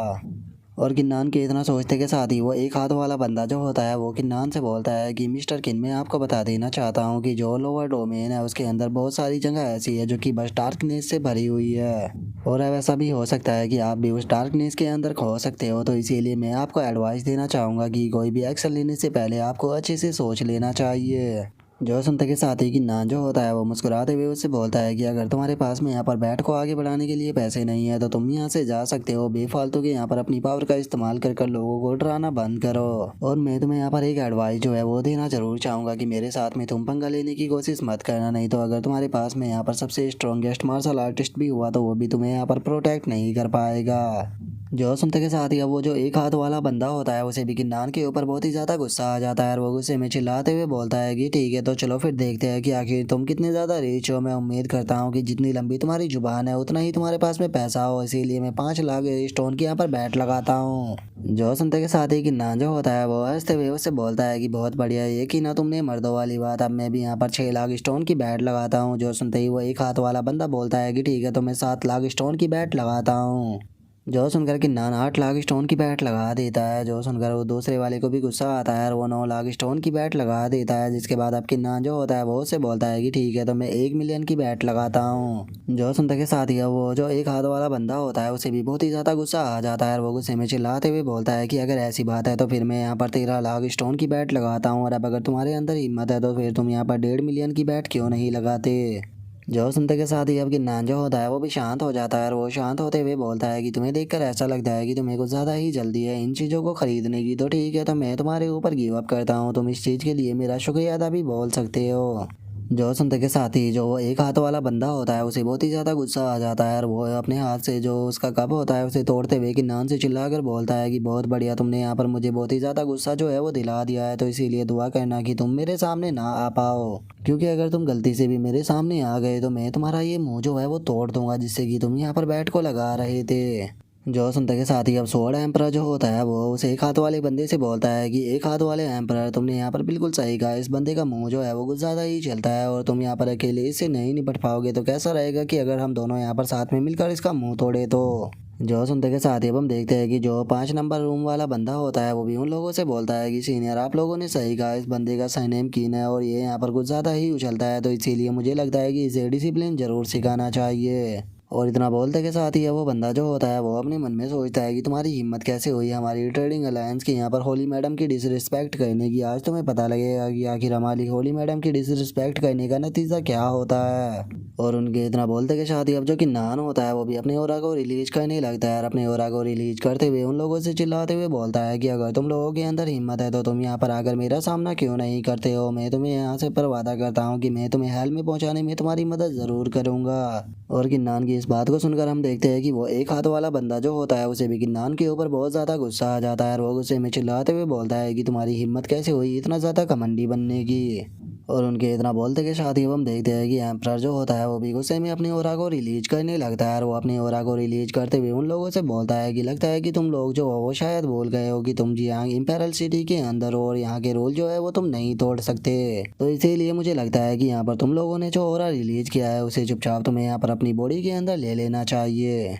और किन्नान के इतना सोचते के साथ ही वो एक हाथ वाला बंदा जो होता है वो किन्नान से बोलता है कि मिस्टर किन, मैं आपको बता देना चाहता हूँ कि जो लोअर डोमेन है उसके अंदर बहुत सारी जगह ऐसी है जो कि बस डार्कनेस से भरी हुई है। और अब ऐसा भी हो सकता है कि आप भी उस डार्कनेस के अंदर खो सकते हो। तो इसीलिए मैं आपको एडवाइस देना चाहूँगा कि कोई भी एक्शन लेने से पहले आपको अच्छे से सोच लेना चाहिए। जो सुनते के साथ ही कि नान जो होता है वो मुस्कुराते हुए उससे बोलता है कि अगर तुम्हारे पास में यहाँ पर बैट को आगे बढ़ाने के लिए पैसे नहीं है तो तुम यहाँ से जा सकते हो। बेफालतू के यहाँ पर अपनी पावर का इस्तेमाल कर लोगों को डराना बंद करो। और मैं तुम्हें यहाँ पर एक एडवाइस जो है वो देना जरूर चाहूँगा कि मेरे साथ में तुम पंगा लेने की कोशिश मत करना, नहीं तो अगर तुम्हारे पास में यहाँ पर सबसे स्ट्रॉन्गेस्ट मार्शल आर्टिस्ट भी हुआ तो वो भी तुम्हें यहाँ पर प्रोटेक्ट नहीं कर पाएगा। जो सुनते के साथ ही अब वो जो एक हाथ वाला बंदा होता है उसे भी किन्नान के ऊपर बहुत ही ज़्यादा गुस्सा आ जाता है और वो गुस्से में चिल्लाते हुए बोलता है कि ठीक है, तो चलो फिर देखते हैं कि आखिर तुम कितने ज़्यादा रिच हो। मैं उम्मीद करता हूँ कि जितनी लंबी तुम्हारी जुबान है उतना ही तुम्हारे पास में पैसा हो, इसीलिए मैं 5 लाख स्टोन की यहाँ पर बैट लगाता हूँ। जो सुनते के साथ ही किन्नान जो होता है वो हंसते हुए उससे बोलता है कि बहुत बढ़िया, ये कि ना तुमने मर्दों वाली बात, अब मैं भी यहाँ पर 6 लाख स्टोन की बैट लगाता हूँ। जो सुनते ही वो एक हाथ वाला बंदा बोलता है कि ठीक है, तो मैं 7 लाख स्टोन की बैट लगाता हूँ। जो सुनकर किन्नान 8 लाख स्टोन की बैट लगा देता है। जो सुनकर वो दूसरे वाले को भी गुस्सा आता है और वो 9 लाख स्टोन की बैट लगा देता है। जिसके बाद अब किन्नान जो होता है वो उससे बोलता है कि ठीक है, तो मैं 1 मिलियन की बैट लगाता हूँ। जो सुनते के साथ ही वो जो एक हाथ वाला बंदा होता है उसे भी बहुत ही ज़्यादा गुस्सा आ जाता है और वो गुस्से में चिल्लाते हुए बोलता है कि अगर ऐसी बात है तो फिर मैं यहाँ पर 13 लाख स्टोन की बैट लगाता हूँ। और अब अगर तुम्हारे अंदर हिम्मत है तो फिर तुम यहाँ पर 1.5 मिलियन की बैट क्यों नहीं लगाते? जो सुनते के साथ ही अब किन्नान जो होता है वो भी शांत हो जाता है और वो शांत होते हुए बोलता है कि तुम्हें देखकर ऐसा लगता है कि तुम्हें कुछ ज़्यादा ही जल्दी है इन चीज़ों को खरीदने की। तो ठीक है, तो मैं तुम्हारे ऊपर गिव अप करता हूँ, तुम इस चीज़ के लिए मेरा शुक्रिया अदा भी बोल सकते हो। जो सुनते के साथ ही जो वो एक हाथ वाला बंदा होता है उसे बहुत ही ज़्यादा गुस्सा आ जाता है और वो अपने हाथ से जो उसका कप होता है उसे तोड़ते हुए किन्नान से चिल्लाकर बोलता है कि बहुत बढ़िया, तुमने यहाँ पर मुझे बहुत ही ज़्यादा गुस्सा जो है वो दिला दिया है। तो इसीलिए दुआ करना कि तुम मेरे सामने ना आ पाओ, क्योंकि अगर तुम गलती से भी मेरे सामने आ गए तो मैं तुम्हारा ये मुंह जो है वो तोड़ दूंगा जिससे कि तुम यहाँ पर बैट को लगा रहे थे। जो सुनते के साथ ही अब स्वॉर्ड एम्परर जो होता है वो उस एक हाथ वाले बंदे से बोलता है कि एक हाथ वाले एम्परर, तुमने यहाँ पर बिल्कुल सही कहा, इस बंदे का मुंह जो है वो कुछ ज़्यादा ही चलता है और तुम यहाँ पर अकेले इससे नहीं निपट पाओगे। तो कैसा रहेगा कि अगर हम दोनों यहाँ पर साथ में मिलकर इसका मुंह तोड़े। तो जो सुनते के साथ ही अब हम देखते हैं कि जो 5 नंबर रूम वाला बंदा होता है वो भी उन लोगों से बोलता है कि सीनियर, आप लोगों ने सही कहा, इस बंदे का सरनेम कीन है और ये यहाँ पर कुछ ज़्यादा ही उछलता है, तो इसीलिए मुझे लगता है कि इसे डिसिप्लिन ज़रूर सिखाना चाहिए। और इतना बोलते के साथ ही वो बंदा जो होता है वो अपने मन में सोचता है कि तुम्हारी हिम्मत कैसे हुई हमारी ट्रेडिंग अलायंस की यहाँ पर होली मैडम की डिसरिस्पेक्ट करने की। आज तुम्हें पता लगेगा कि आखिर हमारी होली मैडम की डिसरिस्पेक्ट करने का नतीजा क्या होता है। और उनके इतना बोलते के साथ ही अब जो कि नान होता है वो भी अपने ओरा को रिलीज करने लगता है और अपने ओरा को रिलीज करते हुए उन लोगों से चिल्लाते हुए बोलता है कि अगर तुम लोगों के अंदर हिम्मत है तो तुम यहाँ पर आकर मेरा सामना क्यों नहीं करते हो। मैं तुम्हें यहाँ से पर वादा करता हूँ कि मैं तुम्हें हेल में पहुँचाने में तुम्हारी मदद ज़रूर करूँगा। और किन्नान की इस बात को सुनकर हम देखते हैं कि वो एक हाथ वाला बंदा जो होता है उसे भी किन्नान के ऊपर बहुत ज़्यादा गुस्सा आ जाता है और वो गुस्से में चिल्लाते हुए बोलता है कि तुम्हारी हिम्मत कैसे हुई इतना ज़्यादा घमंडी बनने की। और उनके इतना बोलते के साथ ही हम देखते हैं कि एम्परर जो होता है वो भी गुस्से में अपनी ओरा को रिलीज करने लगता है और वो अपनी ओरा को रिलीज करते हुए उन लोगों से बोलता है कि लगता है कि तुम लोग जो हो वो शायद भूल गए हो कि तुम यहाँ इम्पेरल सिटी के अंदर हो और यहाँ के रूल जो है वो तुम नहीं तोड़ सकते। तो इसीलिए मुझे लगता है कि यहाँ पर तुम लोगों ने जो ओरा रिलीज किया है उसे चुपचाप तुम्हें यहाँ पर अपनी बॉडी के अंदर ले लेना चाहिए।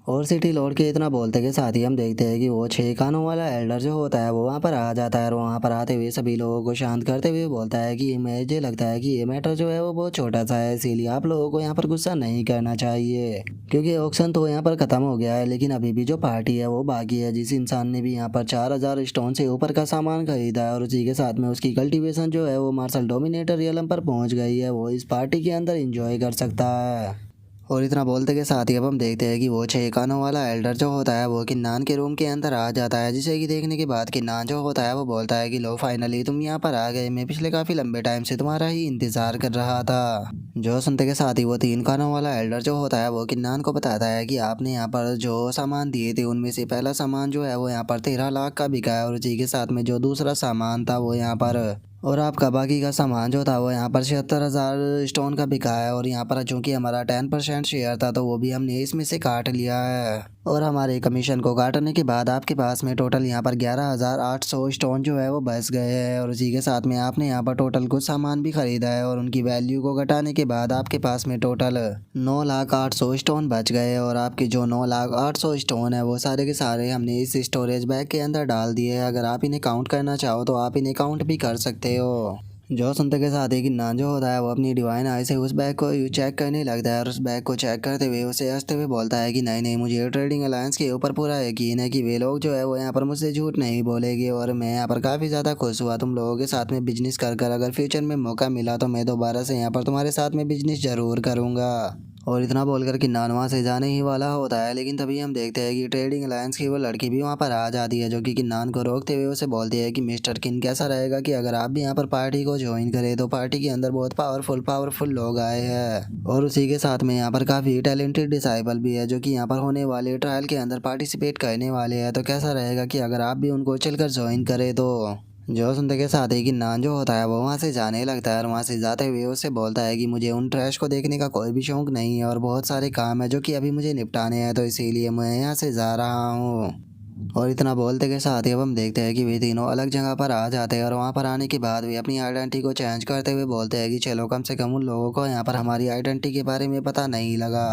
और सिटी लॉर्ड के इतना बोलते के साथ ही हम देखते हैं कि वो 6 कानों वाला एल्डर जो होता है वो वहाँ पर आ जाता है और वहाँ पर आते हुए सभी लोगों को शांत करते हुए बोलता है कि मुझे लगता है कि ये मैटर जो है वो बहुत छोटा सा है, इसीलिए आप लोगों को यहाँ पर गुस्सा नहीं करना चाहिए क्योंकि ऑक्शन तो यहाँ पर ख़त्म हो गया है, लेकिन अभी भी जो पार्टी है वो बाकी है। जिस इंसान ने भी यहाँ पर 4,000 स्टोन से ऊपर का सामान खरीदा है और उसी के साथ में उसकी कल्टीवेशन जो है वो मार्शल डोमिनेटर रियलम पर पहुँच गई है, वो इस पार्टी के अंदर इंजॉय कर सकता है। और इतना बोलते के साथ ही अब हम देखते हैं कि वो 6 कानों वाला एल्डर जो होता है वो किन्नान के रूम के अंदर आ जाता है, जिसे कि देखने के बाद किन्नान जो होता है वो बोलता है कि लो फाइनली तुम यहाँ पर आ गए, मैं पिछले काफ़ी लंबे टाइम से तुम्हारा ही इंतज़ार कर रहा था। जो सुनते के साथ ही वो 3 कानों वाला एल्डर जो होता है वो किन्नान को बताता है कि आपने यहाँ पर जो सामान दिए थे उनमें से पहला सामान जो है वो यहाँ पर 13 लाख का बिका है और उसी के साथ में जो दूसरा सामान था वो यहाँ पर, और आपका बाकी का सामान जो था वो यहाँ पर 76,000 स्टोन का बिका है। और यहाँ पर चूंकि हमारा 10% शेयर था तो वो भी हमने इसमें से काट लिया है और हमारे कमीशन को काटने के बाद आपके पास में टोटल यहाँ पर 11,800 स्टोन जो है वो बच गए हैं और उसी के साथ में आपने यहाँ पर टोटल कुछ सामान भी खरीदा है और उनकी वैल्यू को घटाने के बाद आपके पास में टोटल 9,08,000 स्टोन बच गए और आपके जो 9,08,000 स्टोन है वो सारे के सारे हमने इस स्टोरेज बैग के अंदर डाल दिए हैं। अगर आप इन्हें काउंट करना चाहो तो आप इन्हें काउंट भी कर सकते हो। जो सुनते के साथ ही किन्नान जो होता है वो अपनी डिवाइन आई से उस बैग को चेक करने लगता है और उस बैग को चेक करते हुए उसे हंसते हुए बोलता है कि नहीं नहीं, मुझे ट्रेडिंग अलायंस के ऊपर पूरा यकीन है कि वे लोग जो है वो यहाँ पर मुझसे झूठ नहीं बोलेंगे और मैं यहाँ पर काफ़ी ज़्यादा खुश हुआ तुम लोगों के साथ में बिजनेस कर अगर फ्यूचर में मौका मिला तो मैं दोबारा से यहाँ पर तुम्हारे साथ में बिजनेस ज़रूर करूँगा। और इतना बोलकर किन्नान वहाँ से जाने ही वाला होता है, लेकिन तभी हम देखते हैं कि ट्रेडिंग अलायंस की वो लड़की भी वहाँ पर आ जाती है जो कि किन्नान को रोकते हुए उसे बोलती है कि मिस्टर किन, कैसा रहेगा कि अगर आप भी यहाँ पर पार्टी को ज्वाइन करें। तो पार्टी के अंदर बहुत पावरफुल लोग आए हैं और उसी के साथ में यहाँ पर काफ़ी टैलेंटेड डिसाइबल भी है जो कि यहाँ पर होने वाले ट्रायल के अंदर पार्टिसिपेट करने वाले हैं। तो कैसा रहेगा कि अगर आप भी उनको चलकर ज्वाइन करें। तो जो सुनते के साथ ही किन्नान जो होता है वो वहाँ से जाने लगता है और वहाँ से जाते हुए उससे बोलता है कि मुझे उन ट्रैश को देखने का कोई भी शौक नहीं है और बहुत सारे काम है जो कि अभी मुझे निपटाने हैं, तो इसीलिए मैं यहाँ से जा रहा हूँ। और इतना बोलते के साथ ही अब हम देखते हैं कि वे तीनों अलग जगह पर आ जाते हैं और वहाँ पर आने के बाद वे अपनी आइडेंटिटी को चेंज करते हुए बोलते हैं कि चलो कम से कम उन लोगों को यहाँ पर हमारी आइडेंटिटी के बारे में पता नहीं लगा।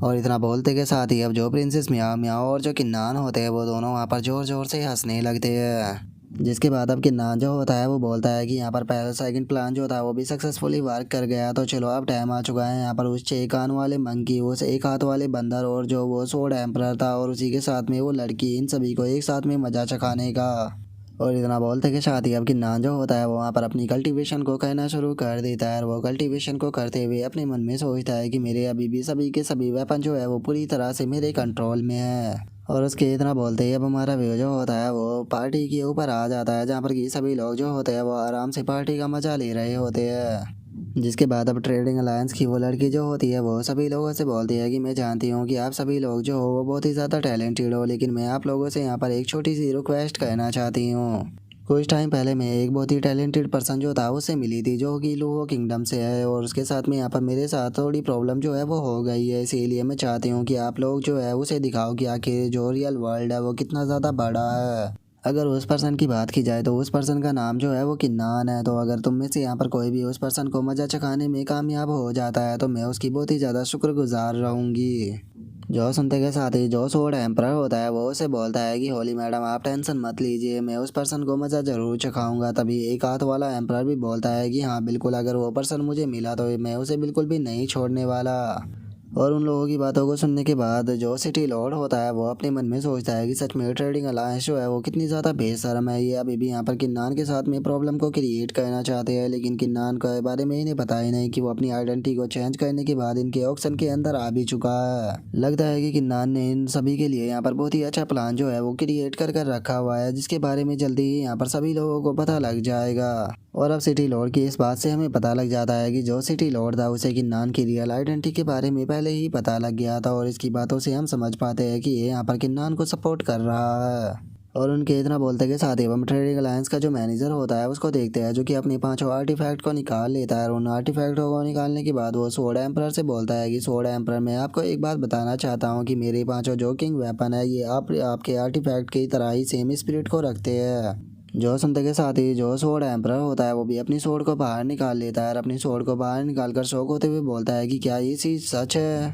और इतना बोलते के साथ ही अब जो प्रिंसेस मियाँ मियाँ और जो किन्नान होते हैं वो दोनों वहाँ पर ज़ोर ज़ोर से हंसने लगते हैं। जिसके बाद अब किन्नान जो होता है वो बोलता है कि यहाँ पर पहला सेकंड प्लान जो था वो भी सक्सेसफुली वर्क कर गया, तो चलो अब टाइम आ चुका है यहाँ पर उस 6 कान वाले मंकी, उस एक हाथ वाले बंदर और जो वो स्वॉर्ड एम्परर था और उसी के साथ में वो लड़की, इन सभी को एक साथ में मजा चखाने का। और इतना बोलते के साथ ही अब किन्नान जो होता है वो वहाँ पर अपनी कल्टीवेशन को कहना शुरू कर देता है और वो कल्टीवेशन को करते हुए अपने मन में सोचता है कि मेरे अभी भी सभी के सभी वेपन जो है वो पूरी तरह से मेरे कंट्रोल में है। और उसके इतना बोलते ही अब हमारा व्यू जो होता है वो पार्टी के ऊपर आ जाता है जहाँ पर कि सभी लोग जो होते हैं वो आराम से पार्टी का मजा ले रहे होते हैं। जिसके बाद अब ट्रेडिंग अलायंस की वो लड़की जो होती है वो सभी लोगों से बोलती है कि मैं जानती हूँ कि आप सभी लोग जो हो वो बहुत ही ज़्यादा टैलेंटेड हो, लेकिन मैं आप लोगों से यहाँ पर एक छोटी सी रिक्वेस्ट करना चाहती हूँ। कुछ टाइम पहले मैं एक बहुत ही टैलेंटेड पर्सन जो था उससे मिली थी जो कि लूहो किंगडम से है, और उसके साथ में यहाँ पर मेरे साथ थोड़ी प्रॉब्लम जो है वो हो गई है। इसीलिए मैं चाहती हूँ कि आप लोग जो है उसे दिखाओ कि आखिर जो रियल वर्ल्ड है वो कितना ज़्यादा बड़ा है। अगर उस पर्सन की बात की जाए तो उस पर्सन का नाम जो है वो किन्नान है। तो अगर तुम में से यहाँ पर कोई भी उस पर्सन को मज़ा चखाने में कामयाब हो जाता है तो मैं उसकी बहुत ही ज़्यादा शुक्रगुजार रहूँगी। जो सुनते के साथ ही जो सोड एम्पर होता है वो उसे बोलता है कि होली मैडम आप टेंशन मत लीजिए, मैं उस पर्सन को मज़ा ज़रूर चखाऊंगा। तभी एक हाथ वाला एम्पर भी बोलता है कि हाँ बिल्कुल, अगर वो पर्सन मुझे मिला तो मैं उसे बिल्कुल भी नहीं छोड़ने वाला। और उन लोगों की बातों को सुनने के बाद जो सिटी लॉर्ड होता है वो अपने मन में सोचता है कि सच में ट्रेडिंग अलायंस जो है वो कितनी ज़्यादा बेशर्म है। ये अभी भी यहाँ पर किन्नान के साथ में प्रॉब्लम को क्रिएट करना चाहते हैं, लेकिन किन्नान के बारे में इन्हें पता ही नहीं कि वो अपनी आइडेंटिटी को चेंज करने के बाद इनके ऑक्शन के अंदर आ भी चुका है। लगता है कि किन्नान ने इन सभी के लिए यहाँ पर बहुत ही अच्छा प्लान जो है वो क्रिएट कर कर रखा हुआ है, जिसके बारे में जल्दी ही यहाँ पर सभी लोगों को पता लग जाएगा। और अब सिटी लॉर्ड की इस बात से हमें पता लग जाता है कि जो सिटी लॉर्ड था उसे किन्नान की रियल आइडेंटिटी के बारे में पहले ही पता लग गया था, और इसकी बातों से हम समझ पाते हैं कि ये यहाँ पर किन्नान को सपोर्ट कर रहा है। और उनके इतना बोलते के साथ ही हम ट्रेडिंग अलायंस का जो मैनेजर होता है उसको देखते हैं, जो कि अपनी 5 आर्टिफैक्ट को निकाल लेता है। और उन आर्टिफैक्टों को निकालने के बाद वो सोड एम्परर से बोलता है कि सोड एम्परर, मैं आपको एक बात बताना चाहता हूँ कि मेरे 5 जो किंग वेपन है ये आपके आर्टिफैक्ट की तरह ही सेम स्पिरिट को रखते हैं। जो सुनते के साथ ही जो सोड एम्परर होता है वो भी अपनी सोड को बाहर निकाल लेता है, और अपनी सोड को बाहर निकाल कर शौक होते हुए बोलता है कि क्या ये चीज़ सच है।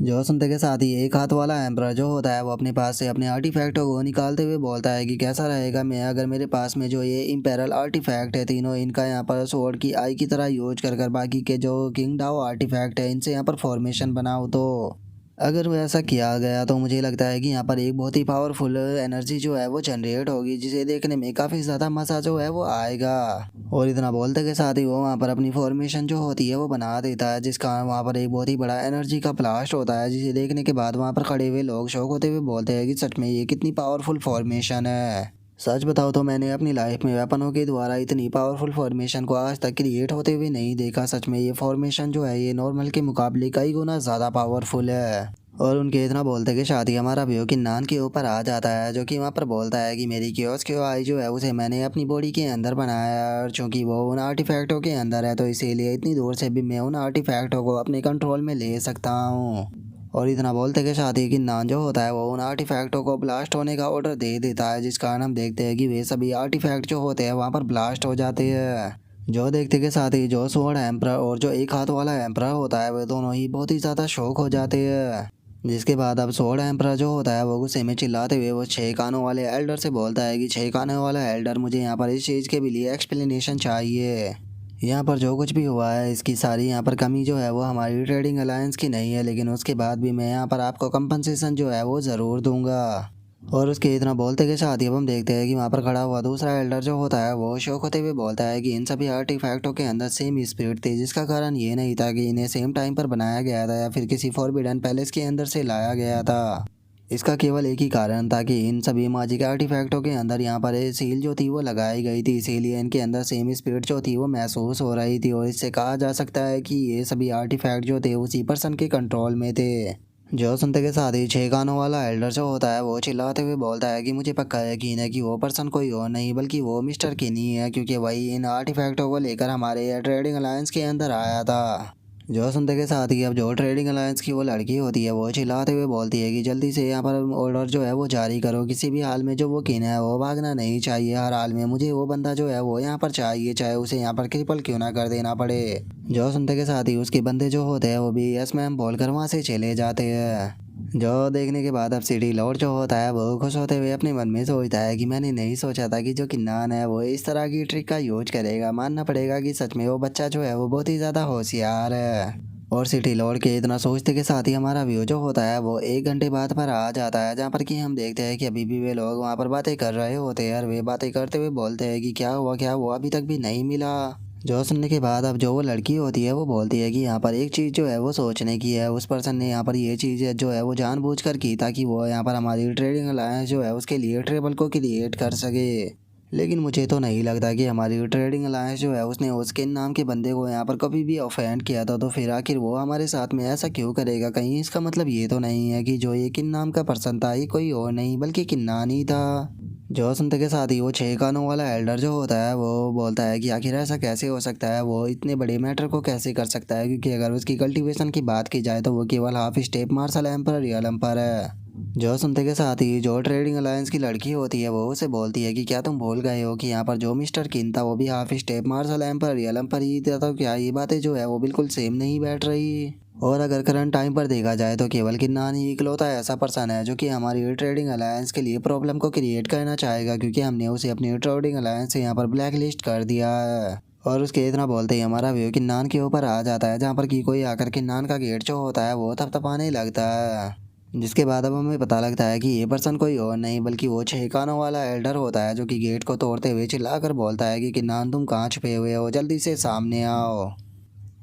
जो सुनते के साथ ही एक हाथ वाला एम्परर जो होता है वो अपने पास से अपने आर्टिफैक्टों को निकालते हुए बोलता है कि कैसा रहेगा मैं अगर मेरे पास में जो ये इम्पेरल आर्टिफैक्ट है तीनों इनका यहाँ पर सोड की आई की तरह यूज कर कर बाकी के जो किंग डाओ आर्टिफैक्ट है इनसे यहाँ पर फॉर्मेशन बनाओ। तो अगर वो ऐसा किया गया तो मुझे लगता है कि यहाँ पर एक बहुत ही पावरफुल एनर्जी जो है वो जनरेट होगी, जिसे देखने में काफ़ी ज़्यादा मज़ा जो है वो आएगा। और इतना बोलते के साथ ही वो वहाँ पर अपनी फॉर्मेशन जो होती है वो बना देता है, जिसका वहाँ पर एक बहुत ही बड़ा एनर्जी का ब्लास्ट होता है, जिसे देखने के बाद वहाँ पर खड़े हुए लोग शौक होते हुए बोलते हैं कि सच में ये कितनी पावरफुल फॉर्मेशन है। सच बताओ तो मैंने अपनी लाइफ में वेपनों के द्वारा इतनी पावरफुल फॉर्मेशन को आज तक क्रिएट होते हुए नहीं देखा। सच में ये फॉर्मेशन जो है ये नॉर्मल के मुकाबले कई गुना ज़्यादा पावरफुल है। और उनके इतना बोलते कि शादी हमारा व्यू किन्नान के ऊपर आ जाता है, जो कि वहाँ पर बोलता है कि मेरी क्योस क्यों आई जो है उसे मैंने अपनी बॉडी के अंदर बनाया है, और चूँकि वो उन आर्टिफैक्टों के अंदर है तो इसीलिए इतनी दूर से भी मैं उन आर्टिफैक्टों को अपने कंट्रोल में ले सकता हूँ। और इतना बोलते के साथ ही किन्नान जो होता है वो उन आर्टिफैक्टों को ब्लास्ट होने का ऑर्डर दे देता है, जिस कारण हम देखते हैं कि वे सभी आर्टिफैक्ट जो होते हैं वहाँ पर ब्लास्ट हो जाते हैं। जो देखते के साथ ही जो सोड एम्परर और जो एक हाथ वाला एम्परर होता है वे दोनों ही बहुत ही ज़्यादा शौक हो जाते हैं। जिसके बाद अब सोड एम्परर जो होता है वो गुस्से में चिल्लाते हुए वो 6 कानों वाले एल्डर से बोलता है कि 6 कानों वाला एल्डर, मुझे यहाँ पर इस चीज़ के भी लिए एक्सप्लेनेशन चाहिए। यहाँ पर जो कुछ भी हुआ है इसकी सारी यहाँ पर कमी जो है वो हमारी ट्रेडिंग अलायंस की नहीं है, लेकिन उसके बाद भी मैं यहाँ पर आपको कंपनसेशन जो है वो ज़रूर दूंगा। और उसके इतना बोलते के साथ ही अब हम देखते हैं कि वहाँ पर खड़ा हुआ दूसरा एल्डर जो होता है वो शौक होते हुए बोलता है कि इन सभी आर्टिफैक्टों के अंदर सेम स्पिरिट थी, जिसका कारण ये नहीं था कि इन्हें सेम टाइम पर बनाया गया था या फिर किसी फॉरबिडन पैलेस के अंदर से लाया गया था। इसका केवल एक ही कारण था कि इन सभी मैजिक आर्टिफैक्टों के अंदर यहाँ पर सील जो थी वो लगाई गई थी, इसीलिए इनके अंदर सेम स्पिरिट जो थी वो महसूस हो रही थी। और इससे कहा जा सकता है कि ये सभी आर्टिफैक्ट जो थे उसी पर्सन के कंट्रोल में थे। जो सुनते के साथ ही 6 कानों वाला एल्डर जो होता है वो चिल्लाते हुए बोलता है कि मुझे पक्का यकीन है कि वो पर्सन कोई और नहीं बल्कि वो मिस्टर किनी है, क्योंकि वही इन आर्टिफैक्टों को लेकर हमारे ट्रेडिंग अलायंस के अंदर आया था। जो सुनते के साथ ही अब जो ट्रेडिंग अलायंस की वो लड़की होती है वो चिल्लाते हुए बोलती है कि जल्दी से यहाँ पर ऑर्डर जो है वो जारी करो, किसी भी हाल में जो वो किन है वो भागना नहीं चाहिए, हर हाल में मुझे वो बंदा जो है वो यहाँ पर चाहिए, चाहे उसे यहाँ पर क्रिपल क्यों ना कर देना पड़े। जो सुनते के साथ ही उसके बंदे जो होते हैं वो भी यस मैम बोलकर वहाँ से चले जाते हैं। जो देखने के बाद अब सिटी लॉर्ड जो होता है वो खुश होते हुए अपने मन में सोचता है कि मैंने नहीं सोचा था कि जो किन्नान है वो इस तरह की ट्रिक का यूज करेगा। मानना पड़ेगा कि सच में वो बच्चा जो है वो बहुत ही ज़्यादा होशियार है। और सिटी लॉर्ड के इतना सोचते के साथ ही हमारा व्यू जो होता है वो 1 घंटे बाद पर आ जाता है, जहाँ पर कि हम देखते हैं कि अभी भी वे लोग वहाँ पर बातें कर रहे होते हैं, और वे बातें करते हुए बोलते हैं कि क्या हुआ अभी तक भी नहीं मिला। जो सुनने के बाद अब जो वो लड़की होती है वो बोलती है कि यहाँ पर एक चीज़ जो है वो सोचने की है, उस पर्सन ने यहाँ पर ये चीज़ जो है वो जानबूझकर की ताकि वो यहाँ पर हमारी ट्रेडिंग अलायंस जो है उसके लिए ट्रेबल को क्रिएट कर सके। लेकिन मुझे तो नहीं लगता कि हमारी ट्रेडिंग अलायंस जो है उसने उसकिन नाम के बंदे को यहाँ पर कभी भी ऑफेंड किया था, तो फिर आखिर वो हमारे साथ में ऐसा क्यों करेगा? कहीं इसका मतलब ये तो नहीं है कि जो ये किन नाम का पर्सन था ये कोई और नहीं बल्कि किन्नान ही था। जो सुनते के साथ ही वो 6 कानों वाला एल्डर जो होता है वो बोलता है कि आखिर ऐसा कैसे हो सकता है, वो इतने बड़े मैटर को कैसे कर सकता है, क्योंकि अगर उसकी कल्टीवेशन की बात की जाए तो वो केवल हाफ स्टेप मार्शल एम्पर रियल एम्पर है। जो सुनते के साथ ही जो ट्रेडिंग अलायंस की लड़की होती है वो उसे बोलती है कि क्या तुम भूल गए हो कि यहाँ पर जो मिस्टर किन था वो भी हाफ स्टेप मार्शल एम्पर रियल एम्पर ही था, तो क्या ये बातें जो है वो बिल्कुल सेम नहीं बैठ रही? और अगर करंट टाइम पर देखा जाए तो केवल किन्नान ही इकलौता ऐसा पर्सन है जो कि हमारी ट्रेडिंग अलायंस के लिए प्रॉब्लम को क्रिएट करना चाहेगा, क्योंकि हमने उसे अपनी ट्रेडिंग अलायंस से यहाँ पर ब्लैक लिस्ट कर दिया है। और उसके इतना बोलते ही हमारा व्यू किन्नान के ऊपर आ जाता है, जहाँ पर कि कोई आकर किन्नान का गेट जो होता है वो थपथपाने लगता है। जिसके बाद अब हमें पता लगता है कि ये पर्सन कोई और नहीं बल्कि वो 6 कानों वाला एल्डर होता है, जो कि गेट को तोड़ते हुए चिल्ला कर बोलता है कि किन्नान तुम कहाँ छुपे हुए हो, जल्दी से सामने आओ।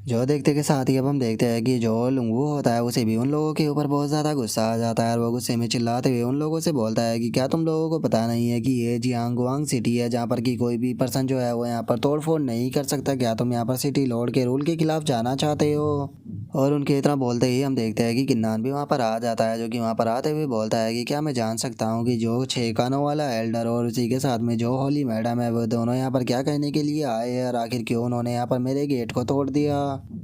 जो देखते के साथ ही अब हम देखते हैं कि जो लुंगू होता है उसे भी उन लोगों के ऊपर बहुत ज़्यादा गुस्सा आ जाता है, और वो गुस्से में चिल्लाते हुए उन लोगों से बोलता है कि क्या तुम लोगों को पता नहीं है कि ये जियांगवांग सिटी है, जहाँ पर कि कोई भी पर्सन जो है वो यहाँ पर तोड़ फोड़ नहीं कर सकता? क्या तुम यहाँ पर सिटी लॉर्ड के रूल के खिलाफ जाना चाहते हो? और उनके इतना बोलते ही हम देखते हैं कि किन्नान भी वहाँ पर आ जाता है, जो कि वहाँ पर आते हुए बोलता है कि क्या मैं जान सकता हूँ कि जो 6 कानों वाला एल्डर और उसी के साथ में जो होली मैडम है वो दोनों यहाँ पर क्या कहने के लिए आए हैं, और आखिर क्यों उन्होंने यहाँ पर मेरे गेट को तोड़ दिया?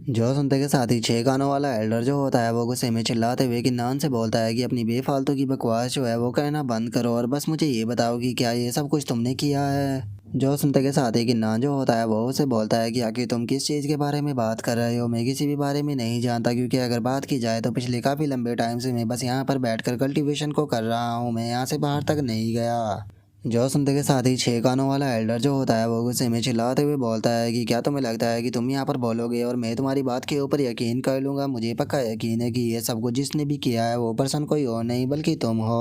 जो सुनते के साथ ही 6 कानों वाला एल्डर जो होता है वो गुस्से में चिल्लाते हुए किन्नान से बोलता है कि अपनी बेफालतू की बकवास जो है वो कहना बंद करो और बस मुझे ये बताओ कि क्या ये सब कुछ तुमने किया है? जो सुनते के साथ ही किन्नान जो होता है वो उसे बोलता है कि आखिर तुम किस चीज़ के बारे में बात कर रहे हो? मैं किसी भी बारे में नहीं जानता, क्योंकि अगर बात की जाए तो पिछले काफ़ी लंबे टाइम से मैं बस यहाँ पर बैठकर कल्टीवेशन को कर रहा हूँ, मैं यहाँ से बाहर तक नहीं गया। जो सुनते के साथ ही 6 कानों वाला एल्डर जो होता है वो गुस्से में चिल्लाते हुए बोलता है कि क्या तुम्हें लगता है कि तुम यहाँ पर बोलोगे और मैं तुम्हारी बात के ऊपर यकीन कर लूँगा? मुझे पक्का यकीन है कि ये सब कुछ जिसने भी किया है वो पर्सन कोई और नहीं बल्कि तुम हो।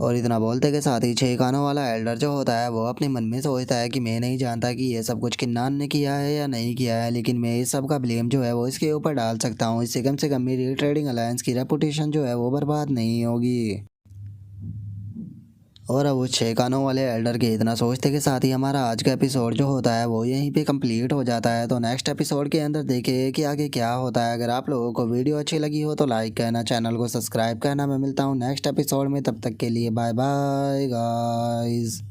और इतना बोलते के साथ ही 6 कानों वाला एल्डर जो होता है वो अपने मन में सोचता है कि मैं नहीं जानता कि ये सब कुछ किन्नान ने किया है या नहीं किया है, लेकिन मैं इस सब का ब्लेम जो है वो इसके ऊपर डाल सकता हूँ, इससे कम से कम मेरी ट्रेडिंग अलायंस की रेपुटेशन जो है वो बर्बाद नहीं होगी। और अब उस 6 कानों वाले एल्डर के इतना सोचते के साथ ही हमारा आज का एपिसोड जो होता है वो यहीं पे कंप्लीट हो जाता है। तो नेक्स्ट एपिसोड के अंदर देखें कि आगे क्या होता है। अगर आप लोगों को वीडियो अच्छी लगी हो तो लाइक करना, चैनल को सब्सक्राइब करना। मैं मिलता हूँ नेक्स्ट एपिसोड में, तब तक के लिए बाय बाय गाइस।